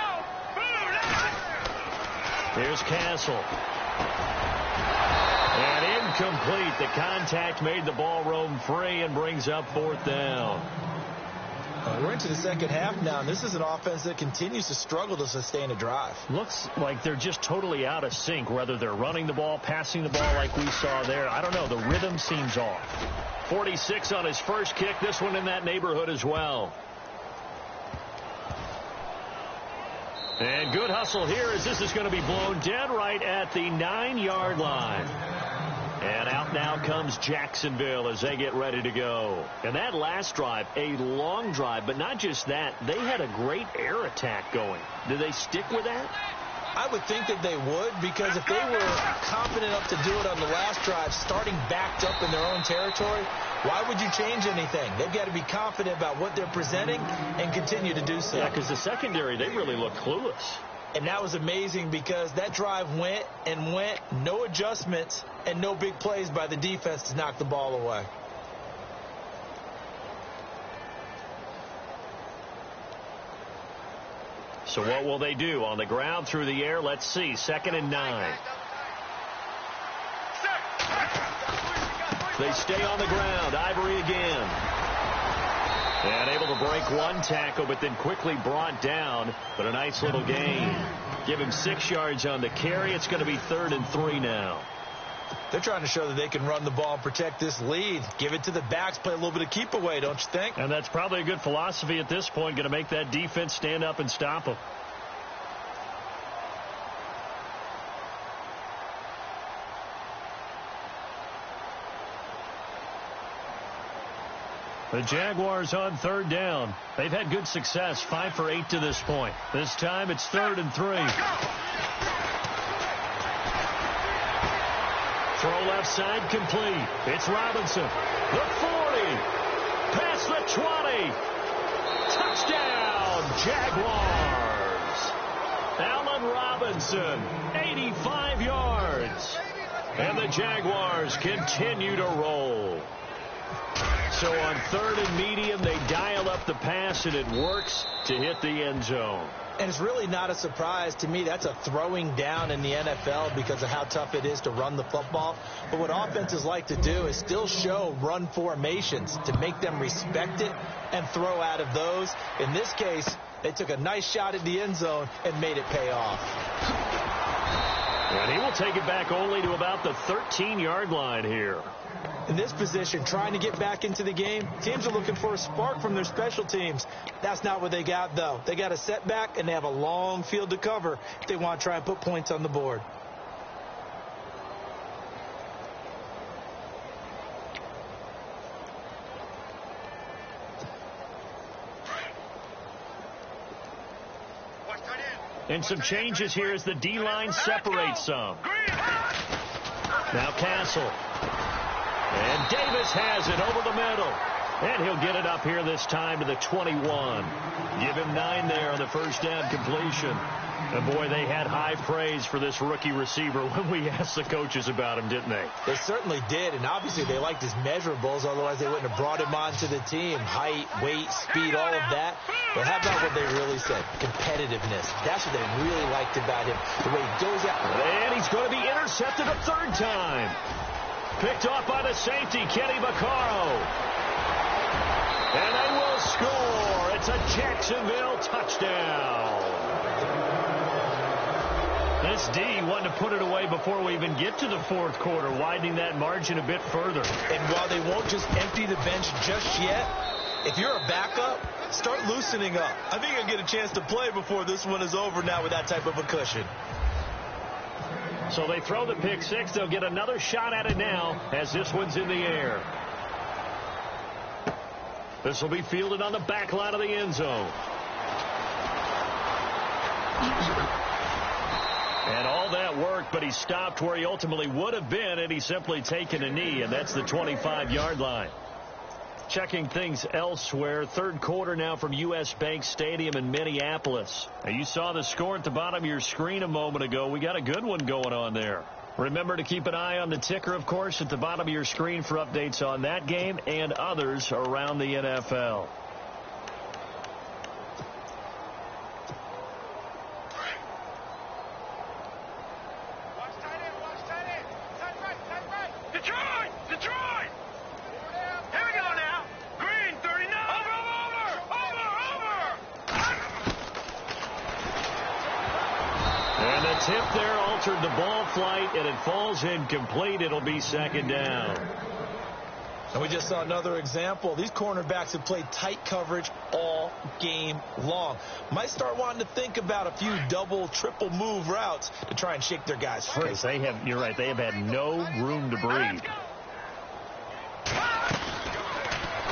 Here's Castle. And incomplete. The contact made the ball roam free and brings up 4th down. We're into the second half now, and this is an offense that continues to struggle to sustain a drive. Looks like they're just totally out of sync, whether they're running the ball, passing the ball like we saw there. I don't know. The rhythm seems off. 46 on his first kick. This one in that neighborhood as well. And good hustle here as this is going to be blown dead right at the 9-yard line. And out now comes Jacksonville as they get ready to go. And that last drive, a long drive, but not just that. They had a great air attack going. Do they stick with that? I would think that they would, because if they were confident enough to do it on the last drive, starting backed up in their own territory, why would you change anything? They've got to be confident about what they're presenting and continue to do so. Yeah, because the secondary, they really looked clueless. And that was amazing because that drive went and went, no adjustments, and no big plays by the defense to knock the ball away. So what will they do? On the ground, through the air, let's see. 2nd and 9. They stay on the ground. Ivory again. And able to break one tackle, but then quickly brought down. But a nice little gain. Give him 6 yards on the carry. It's going to be 3rd and 3 now. They're trying to show that they can run the ball and protect this lead. Give it to the backs, play a little bit of keep away, don't you think? And that's probably a good philosophy at this point. Going to make that defense stand up and stop them. The Jaguars on 3rd down. They've had good success, 5 for 8 to this point. This time it's 3rd and 3. Throw left side complete. It's Robinson. The 40. Past the 20. Touchdown, Jaguars. Allen Robinson, 85 yards. And the Jaguars continue to roll. So on 3rd and medium, they dial up the pass, and it works to hit the end zone. And it's really not a surprise to me. That's a throwing down in the NFL because of how tough it is to run the football. But what offenses like to do is still show run formations to make them respect it and throw out of those. In this case, they took a nice shot at the end zone and made it pay off. And he will take it back only to about the 13-yard line here. In this position, trying to get back into the game, teams are looking for a spark from their special teams. That's not what they got, though. They got a setback, and they have a long field to cover if they want to try and put points on the board. And some changes here as the D-line separates some. Now Castle. And Davis has it over the middle. And he'll get it up here this time to the 21. Give him 9 there on the first down completion. And, boy, they had high praise for this rookie receiver when we asked the coaches about him, didn't they? They certainly did, and obviously they liked his measurables, otherwise they wouldn't have brought him onto the team. Height, weight, speed, all of that. But how about what they really said? Competitiveness. That's what they really liked about him. The way he goes out. And he's going to be intercepted a 3rd time. Picked off by the safety, Kenny Vaccaro. And they will score. It's a Jacksonville touchdown. This D wanted to put it away before we even get to the fourth quarter, widening that margin a bit further. And while they won't just empty the bench just yet, if you're a backup, start loosening up. I think you'll get a chance to play before this one is over now with that type of a cushion. So they throw the pick six. They'll get another shot at it now as this one's in the air. This will be fielded on the back line of the end zone. And all that worked, but he stopped where he ultimately would have been, and he's simply taken a knee, and that's the 25-yard line. Checking things elsewhere, third quarter now from U.S. Bank Stadium in Minneapolis. Now, you saw the score at the bottom of your screen a moment ago. We got a good one going on there. Remember to keep an eye on the ticker, of course, at the bottom of your screen for updates on that game and others around the NFL. Tip there altered the ball flight, and it falls incomplete. It'll be second down. And we just saw another example. These cornerbacks have played tight coverage all game long. Might start wanting to think about a few double, triple move routes to try and shake their guys free. You're right, they have had no room to breathe.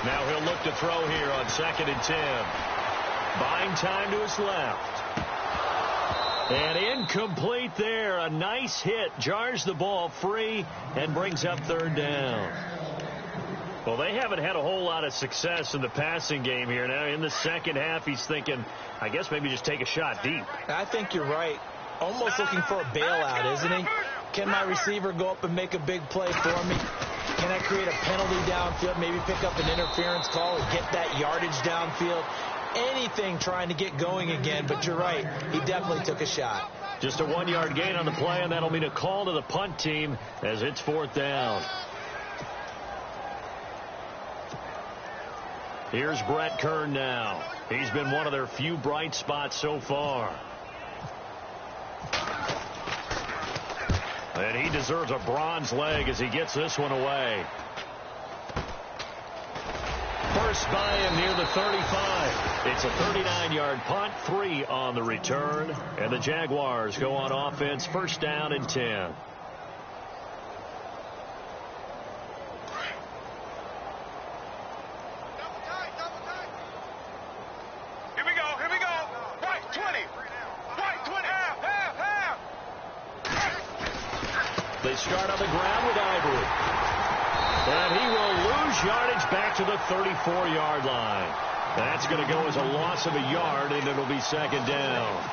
Now he'll look to throw here on 2nd and 10. Buying time to his left. And incomplete there. A nice hit. Jars the ball free and brings up third down. Well, they haven't had a whole lot of success in the passing game here. Now, in the second half, he's thinking, I guess maybe just take a shot deep. I think you're right. Almost looking for a bailout, isn't he? Can my receiver go up and make a big play for me? Can I create a penalty downfield, maybe pick up an interference call and get that yardage downfield? Anything trying to get going again, but you're right. He definitely took a shot. Just a 1-yard gain on the play, and that'll mean a call to the punt team as it's fourth down. Here's Brett Kern now. He's been one of their few bright spots so far. And he deserves a bronze leg as he gets this one away. First by him near the 35. It's a 39-yard punt, 3 on the return. And the Jaguars go on offense, first down and 10. Double tight. Here we go. Right 20. Right 20. Half. They start on the ground with Ivory. And he will lose yardage back to the 34-yard line. That's going to go as a loss of a yard, and it'll be second down.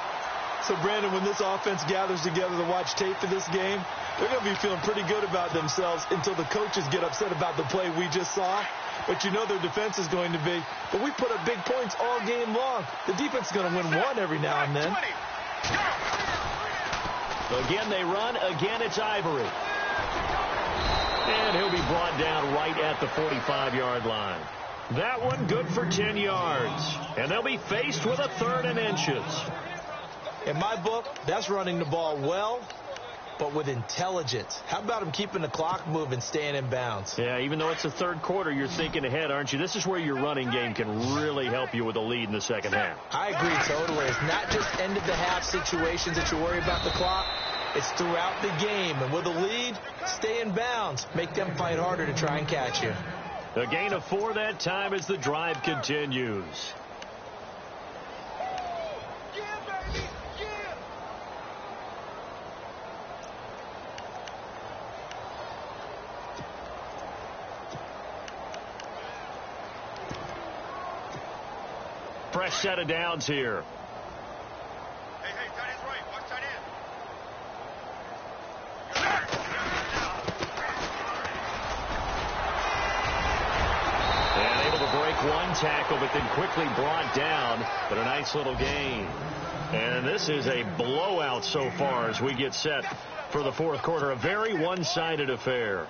So, Brandon, when this offense gathers together to watch tape for this game, they're going to be feeling pretty good about themselves until the coaches get upset about the play we just saw. But you know their defense is going to be. But we put up big points all game long. The defense is going to win one every now and then. Again, they run. Again, it's Ivory. And he'll be brought down right at the 45-yard line. That one good for 10 yards. And they'll be faced with a 3rd and inches. In my book, that's running the ball well, but with intelligence. How about him keeping the clock moving, staying in bounds? Yeah, even though it's the third quarter, you're thinking ahead, aren't you? This is where your running game can really help you with a lead in the second half. I agree totally. It's not just end-of-the-half situations that you worry about the clock. It's throughout the game. And with a lead, stay in bounds. Make them fight harder to try and catch you. A gain of 4 that time as the drive continues. Fresh set of downs here. Hey, tight end's right. Watch tight end. And able to break one tackle, but then quickly brought down. But a nice little gain. And this is a blowout so far as we get set for the fourth quarter. A very one-sided affair.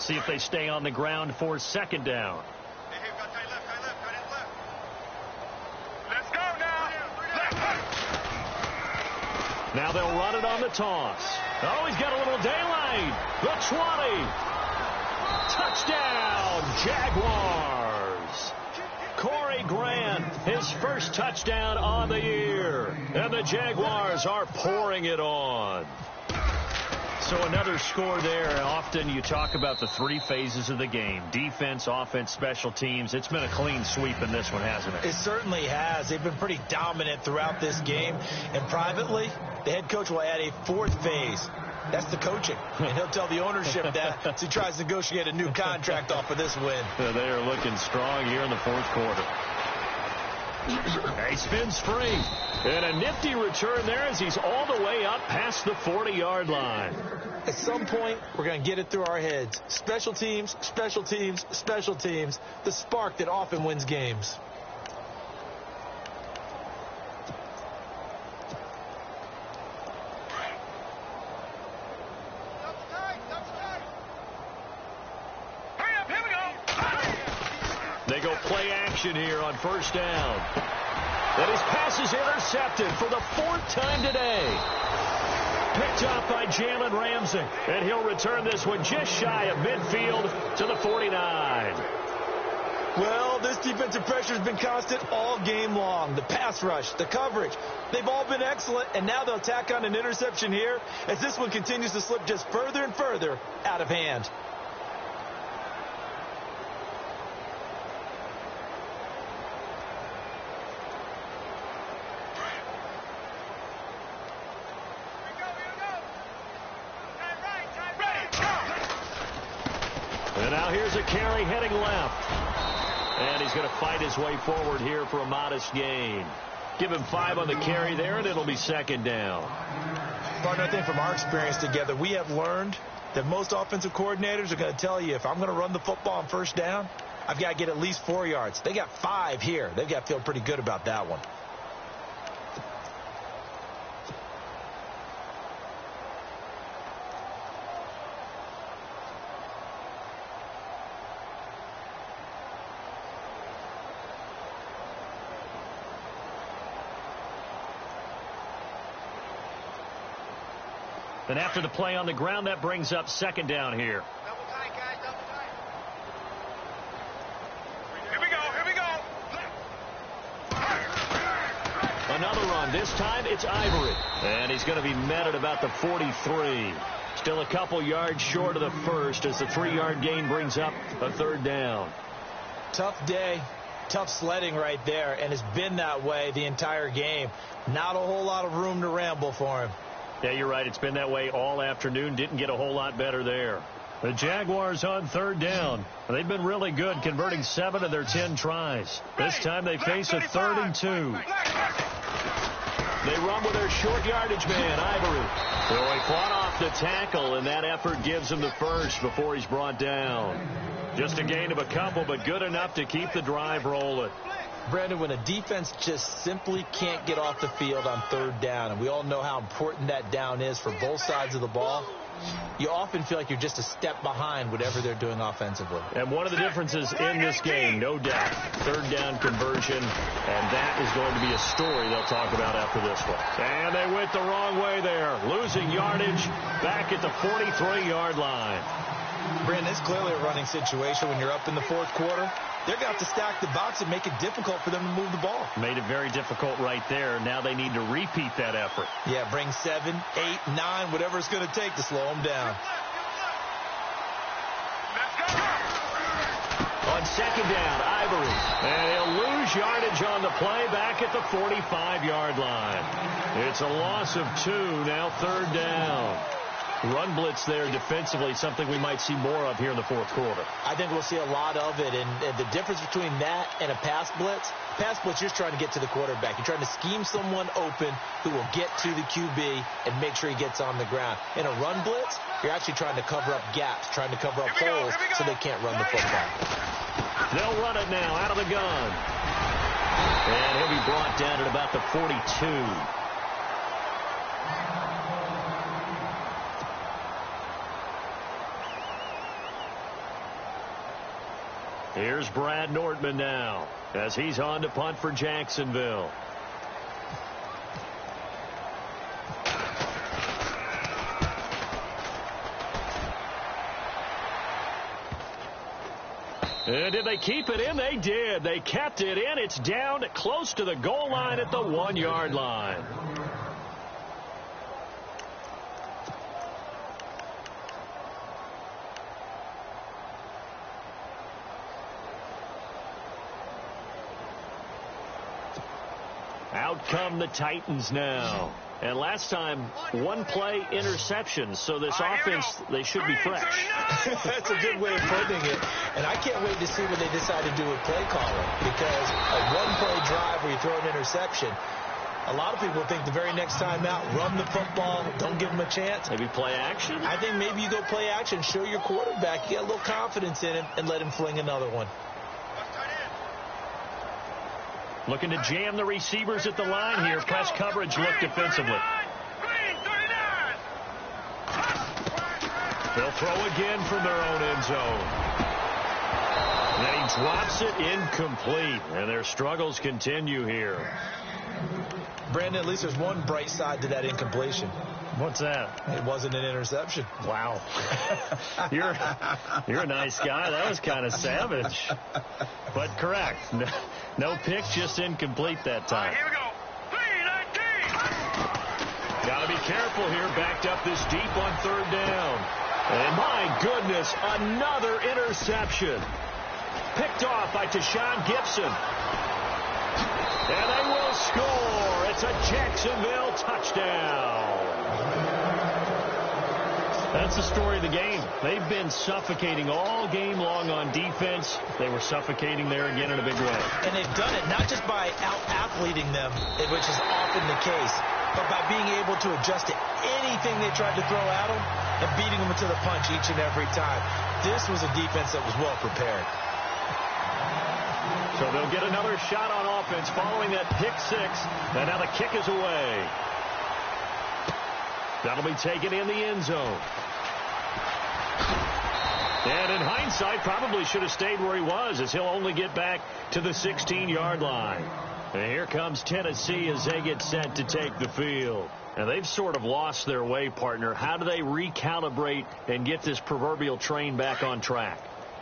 See if they stay on the ground for second down. Let's go now. Now they'll run it on the toss. Oh, he's got a little daylight. The 20. Touchdown, Jaguars. Corey Grant, his first touchdown on the year. And the Jaguars are pouring it on. So another score there. Often you talk about the three phases of the game. Defense, offense, special teams. It's been a clean sweep in this one, hasn't it? It certainly has. They've been pretty dominant throughout this game. And privately, the head coach will add a fourth phase. That's the coaching. And he'll tell the ownership that as he tries to negotiate a new contract off of this win. They are looking strong here in the fourth quarter. He spins free. And a nifty return there as he's all the way up past the 40-yard line. At some point, we're going to get it through our heads. Special teams, special teams, special teams. The spark that often wins games. They go play action here on first down. And his pass is intercepted for the fourth time today. Picked up by Jalen Ramsey. And he'll return this one just shy of midfield to the 49. Well, this defensive pressure has been constant all game long. The pass rush, the coverage, they've all been excellent. And now they'll tack on an interception here as this one continues to slip just further and further out of hand. And now here's a carry heading left. And he's going to fight his way forward here for a modest gain. Give him 5 on the carry there, and it'll be second down. Partner, I think from our experience together, we have learned that most offensive coordinators are going to tell you, if I'm going to run the football on first down, I've got to get at least 4 yards. They got 5 here. They've got to feel pretty good about that one. And after the play on the ground, that brings up second down here. Double tight, guys, double tight. Here we go, here we go. Another run. This time it's Ivory. And he's going to be met at about the 43. Still a couple yards short of the first as the 3-yard gain brings up a third down. Tough day, tough sledding right there, and it's been that way the entire game. Not a whole lot of room to ramble for him. Yeah, you're right. It's been that way all afternoon. Didn't get a whole lot better there. The Jaguars on third down. They've been really good, converting 7 of their 10 tries. This time they face a 3rd and 2. They run with their short yardage man, Ivory. So he fought off the tackle, and that effort gives him the first before he's brought down. Just a gain of a couple, but good enough to keep the drive rolling. Brandon, when a defense just simply can't get off the field on third down, and we all know how important that down is for both sides of the ball, you often feel like you're just a step behind whatever they're doing offensively. And one of the differences in this game, no doubt, third down conversion, and that is going to be a story they'll talk about after this one. And they went the wrong way there, losing yardage back at the 43-yard line. Brandon, it's clearly a running situation when you're up in the fourth quarter. They're going to have to stack the box and make it difficult for them to move the ball. Made it very difficult right there. Now they need to repeat that effort. Yeah, bring 7, 8, 9, whatever it's going to take to slow them down. On second down, Ivory. And he'll lose yardage on the play back at the 45-yard line. It's a loss of 2, now third down. Run blitz there defensively, something we might see more of here in the fourth quarter. I think we'll see a lot of it, and the difference between that and a pass blitz, you're just trying to get to the quarterback. You're trying to scheme someone open who will get to the QB and make sure he gets on the ground. In a run blitz, you're actually trying to cover up gaps, trying to cover up holes so they can't run the football. They'll run it now out of the gun. And he'll be brought down at about the 42. Here's Brad Nordman now as he's on to punt for Jacksonville. And did they keep it in? They did. They kept it in. It's down close to the goal line at the 1-yard line. Out come the Titans now. And last time, one play interception. So this offense, they should be fresh. That's a good way of putting it. And I can't wait to see what they decide to do with play calling. Because a one-play drive where you throw an interception, a lot of people think the very next time out, run the football, don't give them a chance. Maybe play action? I think maybe you go play action, show your quarterback, get a little confidence in him, and let him fling another one. Looking to jam the receivers at the line here. Press coverage look defensively. They'll throw again from their own end zone. And then he drops it incomplete. And their struggles continue here. Brandon, at least there's one bright side to that incompletion. What's that? It wasn't an interception. Wow. You're a nice guy. That was kind of savage. But correct. No pick, just incomplete that time. Here we go. 3-19. Got to be careful here. Backed up this deep on third down. And my goodness, another interception. Picked off by Tashawn Gibson. And they will score. It's a Jacksonville touchdown. That's the story of the game. They've been suffocating all game long on defense. They were suffocating there again in a big way. And they've done it not just by out-athleting them, which is often the case, but by being able to adjust to anything they tried to throw at them and beating them to the punch each and every time. This was a defense that was well prepared. So they'll get another shot on offense following that pick six. And now the kick is away. That'll be taken in the end zone. And in hindsight, probably should have stayed where he was, as he'll only get back to the 16-yard line. And here comes Tennessee as they get set to take the field. And they've sort of lost their way, partner. How do they recalibrate and get this proverbial train back on track?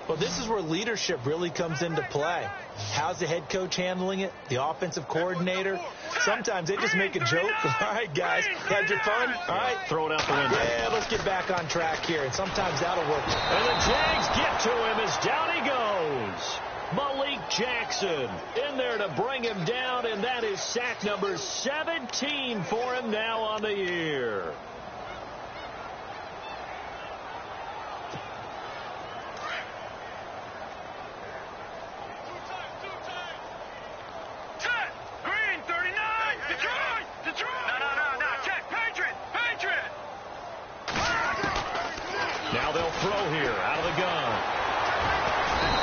Well, this is where leadership really comes into play. How's the head coach handling it? The offensive coordinator? Sometimes they just make a joke. All right, guys, had your fun? All right. Throw it out the window. Yeah, let's get back on track here. And sometimes that'll work. And the Jags get to him as down he goes. Malik Jackson in there to bring him down, and that is sack number 17 for him now on the year. Now they'll throw here out of the gun.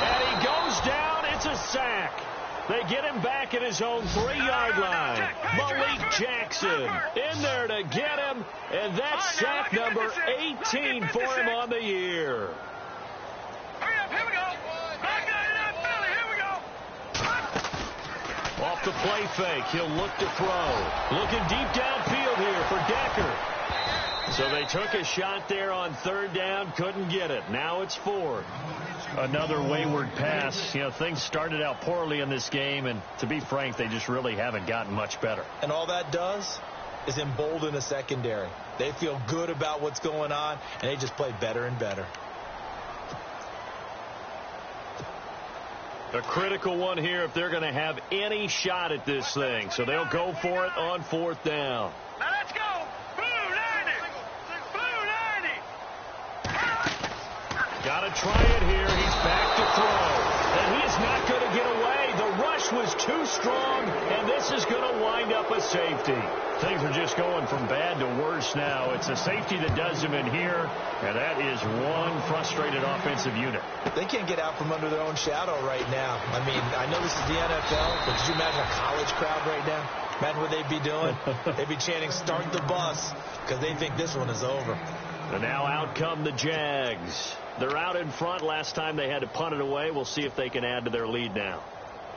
And he goes down. It's a sack. They get him back at his own 3-yard line. Malik Jackson in there to get him. And that's sack number 18 for him on the year. Hurry up, here we go. Back it up, Billy, here we go. Off the play fake, he'll look to throw. Looking deep downfield here for Decker. So they took a shot there on third down, couldn't get it. Now it's fourth. Another wayward pass. You know, things started out poorly in this game, and to be frank, they just really haven't gotten much better. And all that does is embolden a secondary. They feel good about what's going on, and they just play better and better. A critical one here if they're going to have any shot at this thing. So they'll go for it on fourth down. Now let's go. Got to try it here. He's back to throw. And he's not going to get away. The rush was too strong, and this is going to wind up a safety. Things are just going from bad to worse now. It's a safety that does him in here, and that is one frustrated offensive unit. They can't get out from under their own shadow right now. I mean, I know this is the NFL, but could you imagine a college crowd right now? Imagine what they'd be doing. They'd be chanting, "Start the bus," because they think this one is over. And now out come the Jags. They're out in front. Last time they had to punt it away. We'll see if they can add to their lead now.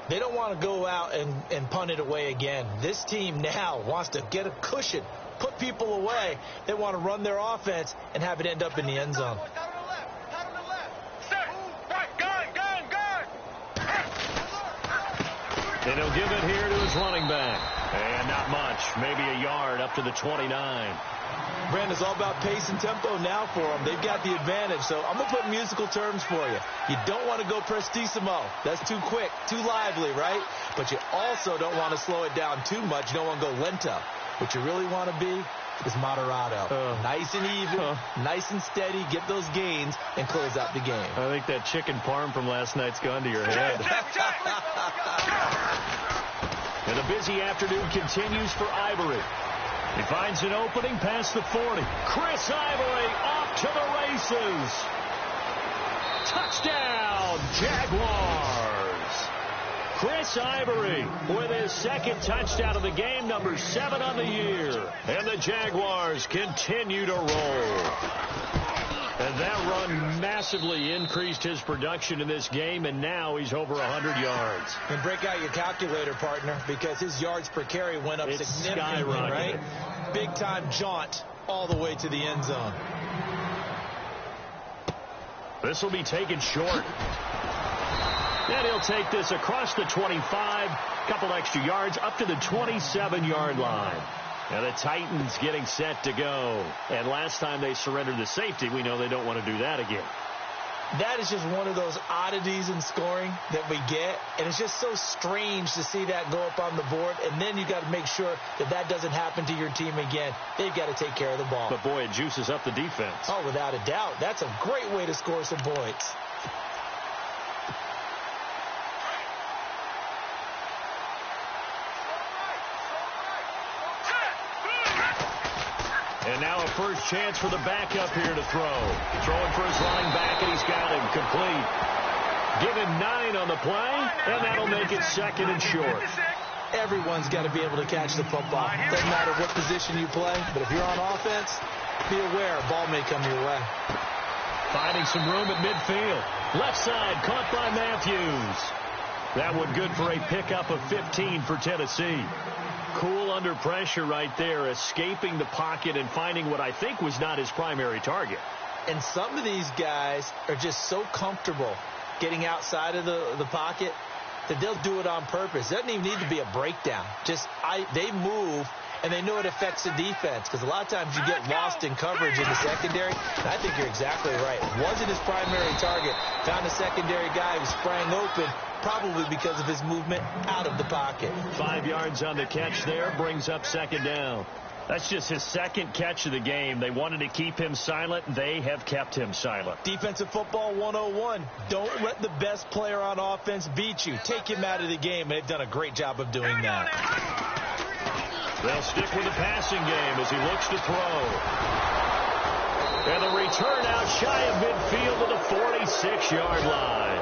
They don't want to go out and punt it away again. This team now wants to get a cushion, put people away. They want to run their offense and have it end up in the end zone. And he'll give it here to his running back. And not much. Maybe a yard up to the 29. Brandon, it's all about pace and tempo now for them. They've got the advantage. So I'm going to put musical terms for you. You don't want to go prestissimo. That's too quick, too lively, right? But you also don't want to slow it down too much. You don't want to go lento. What you really want to be is moderato. Nice and even, nice and steady. Get those gains and close out the game. I think that chicken parm from last night's gone to your head. And the busy afternoon continues for Ivory. He finds an opening past the 40. Chris Ivory off to the races. Touchdown, Jaguars. Chris Ivory with his second touchdown of the game, number 7 on the year. And the Jaguars continue to roll. And that run massively increased his production in this game, and now he's over 100 yards. And break out your calculator, partner, because his yards per carry went up significantly, right? Big-time jaunt all the way to the end zone. This will be taken short. And he'll take this across the 25, couple extra yards, up to the 27-yard line. And the Titans getting set to go. And last time they surrendered the safety, we know they don't want to do that again. That is just one of those oddities in scoring that we get. And it's just so strange to see that go up on the board. And then you got to make sure that that doesn't happen to your team again. They've got to take care of the ball. But, boy, it juices up the defense. Oh, without a doubt. That's a great way to score some points. And now a first chance for the backup here to throw. Throwing for his running back, and he's got him complete. Give him 9 on the play, and that'll make it second and short. Everyone's got to be able to catch the football. Doesn't matter what position you play, but if you're on offense, be aware a ball may come your way. Finding some room at midfield. Left side, caught by Matthews. That one good for a pickup of 15 for Tennessee. Cool under pressure right there, escaping the pocket and finding what I think was not his primary target. And some of these guys are just so comfortable getting outside of the pocket that they'll do it on purpose. It doesn't even need to be a breakdown. They move, and they know it affects the defense, because a lot of times you get lost in coverage in the secondary. And I think you're exactly right. Wasn't his primary target. Found a secondary guy who sprang open, probably because of his movement out of the pocket. 5 yards on the catch there, brings up second down. That's just his second catch of the game. They wanted to keep him silent. They have kept him silent. Defensive football 101. Don't let the best player on offense beat you. Take him out of the game. They've done a great job of doing that. They'll stick with the passing game as he looks to throw. And the return out shy of midfield to the 46-yard line.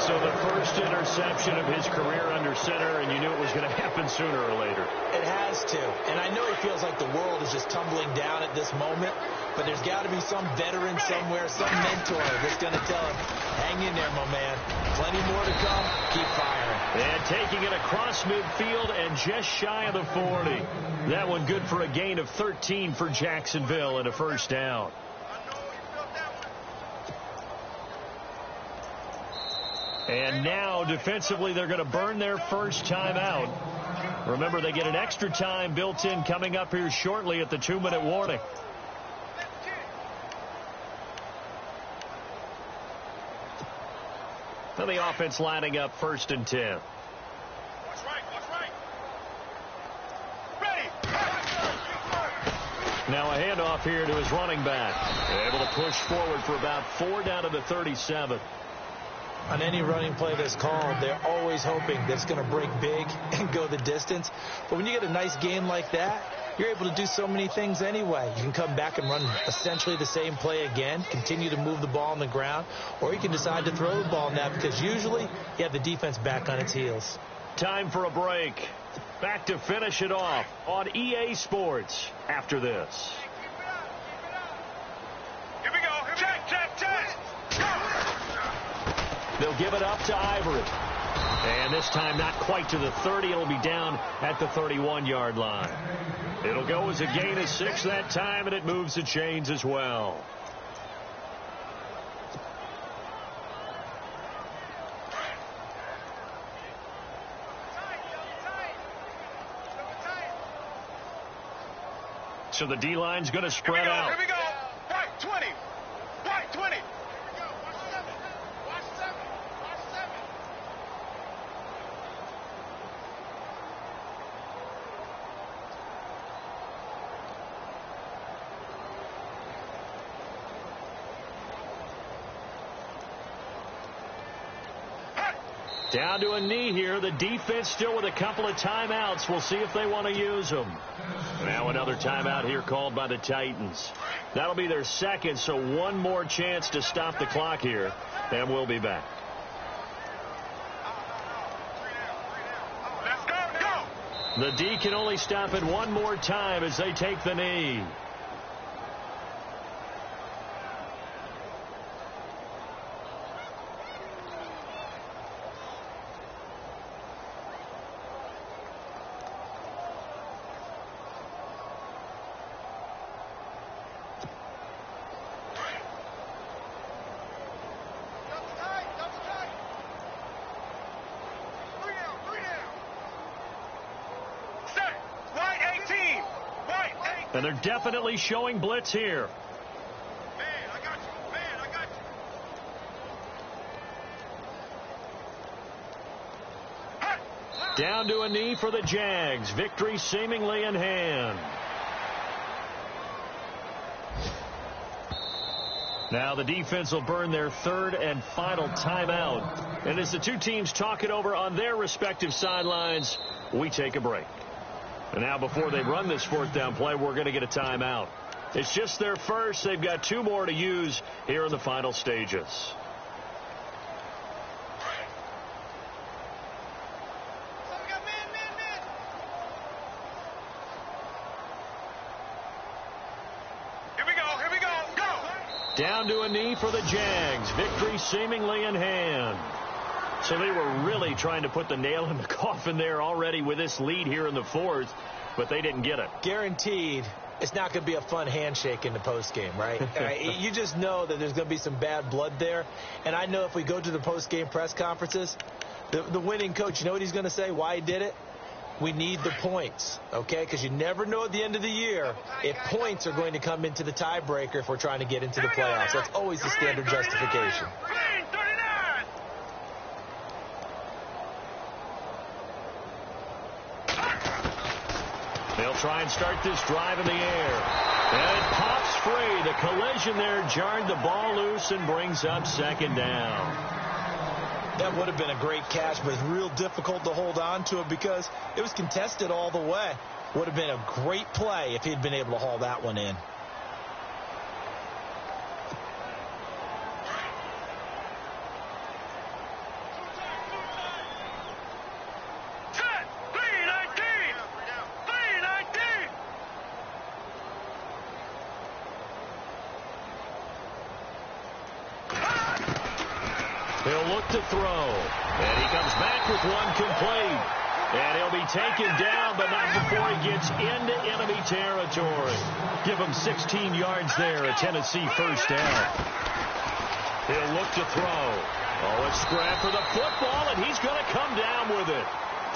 So the first interception of his career under center, and you knew it was going to happen sooner or later. It has to. And I know he feels like the world is just tumbling down at this moment, but there's got to be some veteran somewhere, some mentor that's going to tell him, hang in there, my man. Plenty more to come. Keep firing. And taking it across midfield and just shy of the 40. That one good for a gain of 13 for Jacksonville and a first down. And now, defensively, they're going to burn their first time out. Remember, they get an extra time built in coming up here shortly at the 2-minute warning. And the offense lining up 1st and 10. Watch right, watch right. Ready. Now a handoff here to his running back. Able to push forward for about 4 down to the 37. On any running play that's called, they're always hoping that it's going to break big and go the distance. But when you get a nice gain like that, you're able to do so many things anyway. You can come back and run essentially the same play again, continue to move the ball on the ground, or you can decide to throw the ball now, because usually you have the defense back on its heels. Time for a break. Back to finish it off on EA Sports after this. Here we go. Check, check, check. They'll give it up to Ivory. And this time not quite to the 30. It'll be down at the 31-yard line. It'll go as a gain of 6 that time, and it moves the chains as well. So the D-line's going to spread out. Here we go. White 20. White 20. Down to a knee here. The defense still with a couple of timeouts. We'll see if they want to use them. Now another timeout here called by the Titans. That'll be their second, so one more chance to stop the clock here, and we'll be back. Let's go. The D can only stop it one more time as they take the knee. And they're definitely showing blitz here. Man, I got you. Man, I got you. Down to a knee for the Jags. Victory seemingly in hand. Now the defense will burn their third and final timeout. And as the two teams talk it over on their respective sidelines, we take a break. And now before they run this fourth down play, we're going to get a timeout. It's just their first. They've got 2 more to use here in the final stages. Here we go, go! Down to a knee for the Jags. Victory seemingly in hand. So they were really trying to put the nail in the coffin there already with this lead here in the fourth, but they didn't get it. Guaranteed it's not going to be a fun handshake in the postgame, right? You just know that there's going to be some bad blood there. And I know if we go to the postgame press conferences, the winning coach, you know what he's going to say, why he did it? We need the points, okay? Because you never know at the end of the year if points are going to come into the tiebreaker if we're trying to get into the playoffs. That's always the standard justification. They'll try and start this drive in the air. And it pops free. The collision there jarred the ball loose and brings up second down. That would have been a great catch, but it's real difficult to hold on to it because it was contested all the way. Would have been a great play if he'd been able to haul that one in. He'll look to throw. And he comes back with one complete. And he'll be taken down, but not before he gets into enemy territory. Give him 16 yards there, a Tennessee first down. He'll look to throw. Oh, it's grabbed for the football, and he's going to come down with it.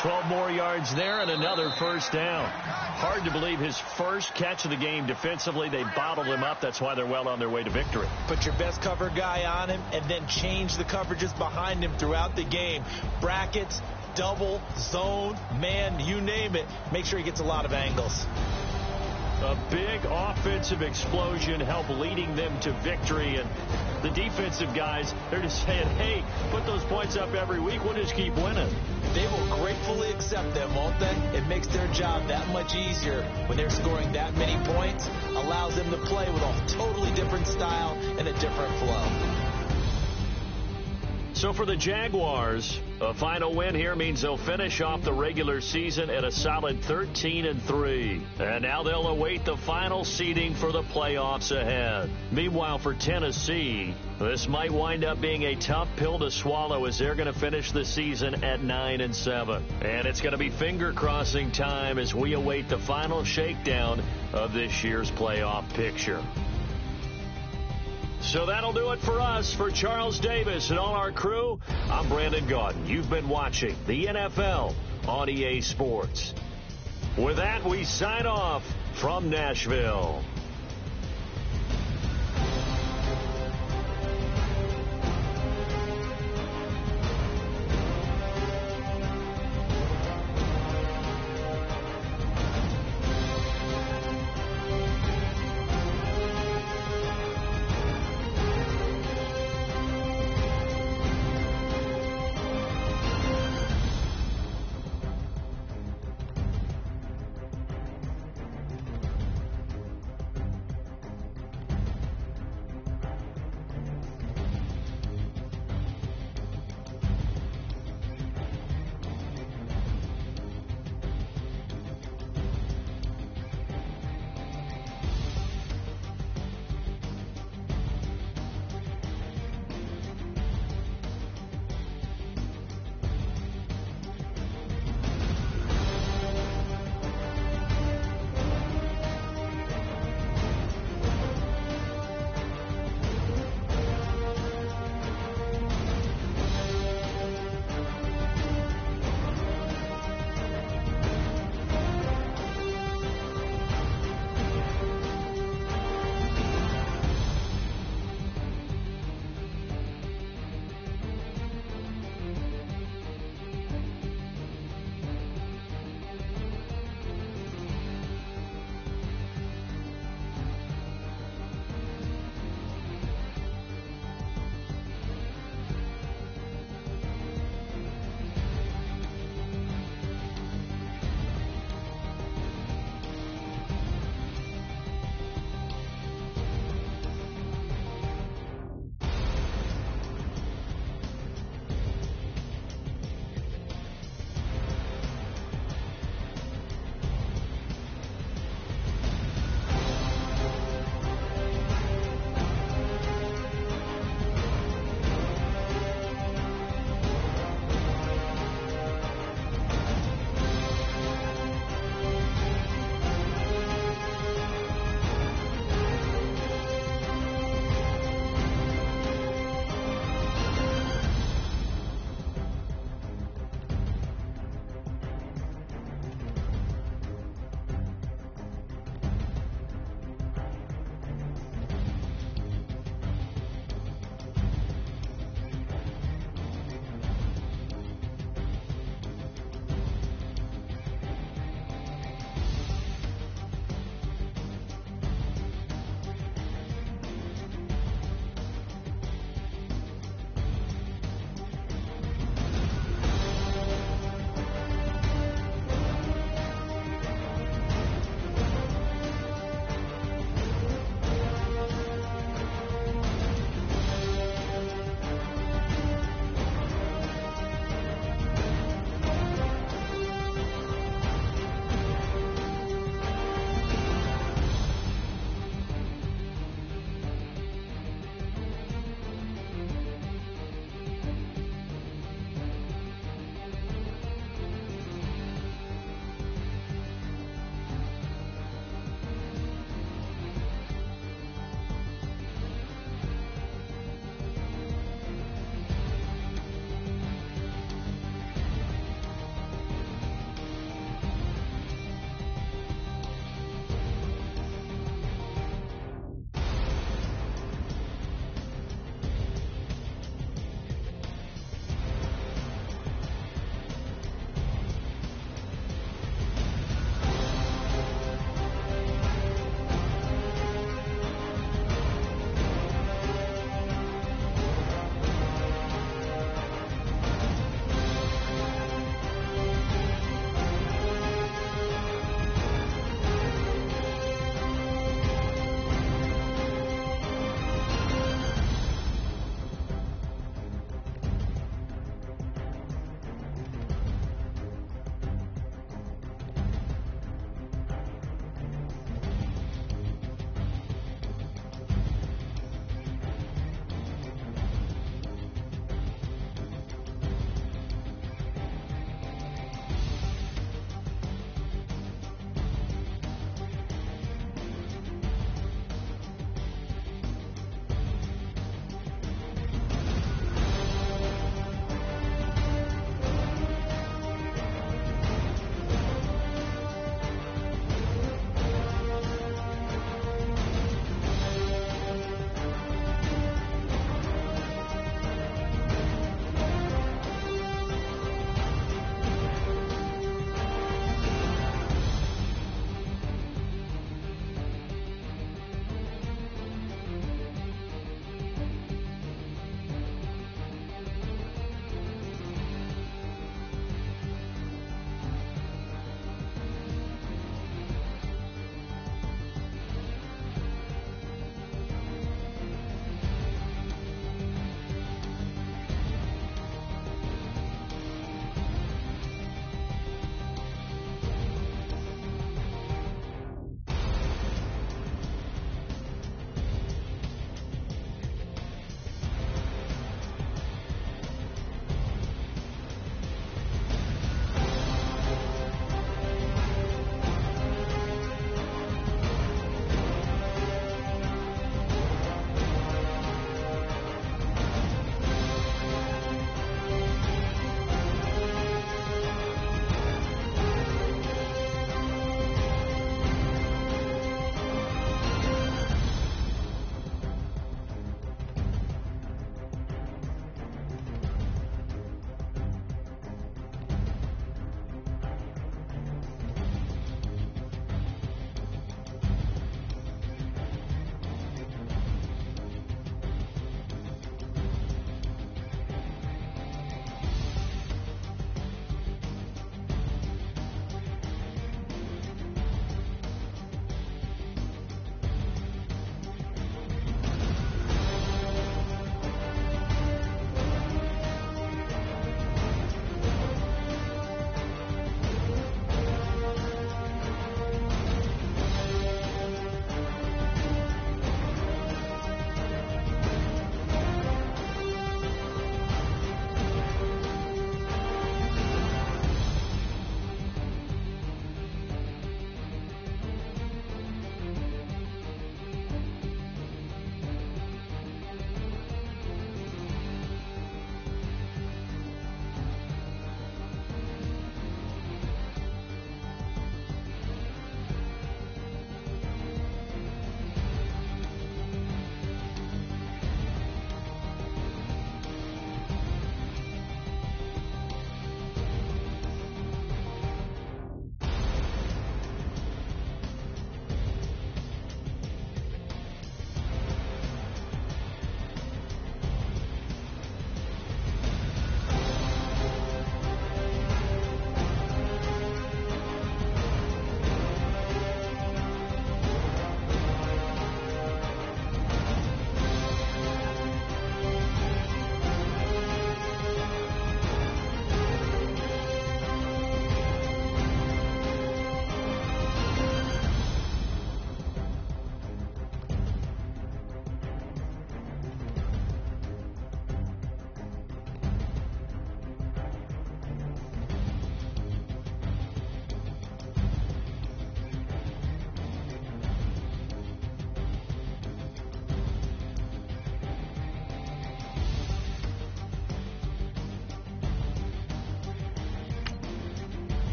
12 more yards there and another first down. Hard to believe his first catch of the game defensively. They bottled him up. That's why they're well on their way to victory. Put your best cover guy on him and then change the coverages behind him throughout the game. Brackets, double, zone, man, you name it. Make sure he gets a lot of angles. A big offensive explosion helped leading them to victory. And the defensive guys, they're just saying, hey, put those points up every week. We'll just keep winning. They will gratefully accept them, won't they? It makes their job that much easier when they're scoring that many points. Allows them to play with a totally different style and a different flow. So for the Jaguars, a final win here means they'll finish off the regular season at a solid 13-3. And now they'll await the final seeding for the playoffs ahead. Meanwhile, for Tennessee, this might wind up being a tough pill to swallow as they're going to finish the season at 9-7. And it's going to be finger-crossing time as we await the final shakedown of this year's playoff picture. So that'll do it for us. For Charles Davis and all our crew, I'm Brandon Gaudin. You've been watching the NFL on EA Sports. With that, we sign off from Nashville.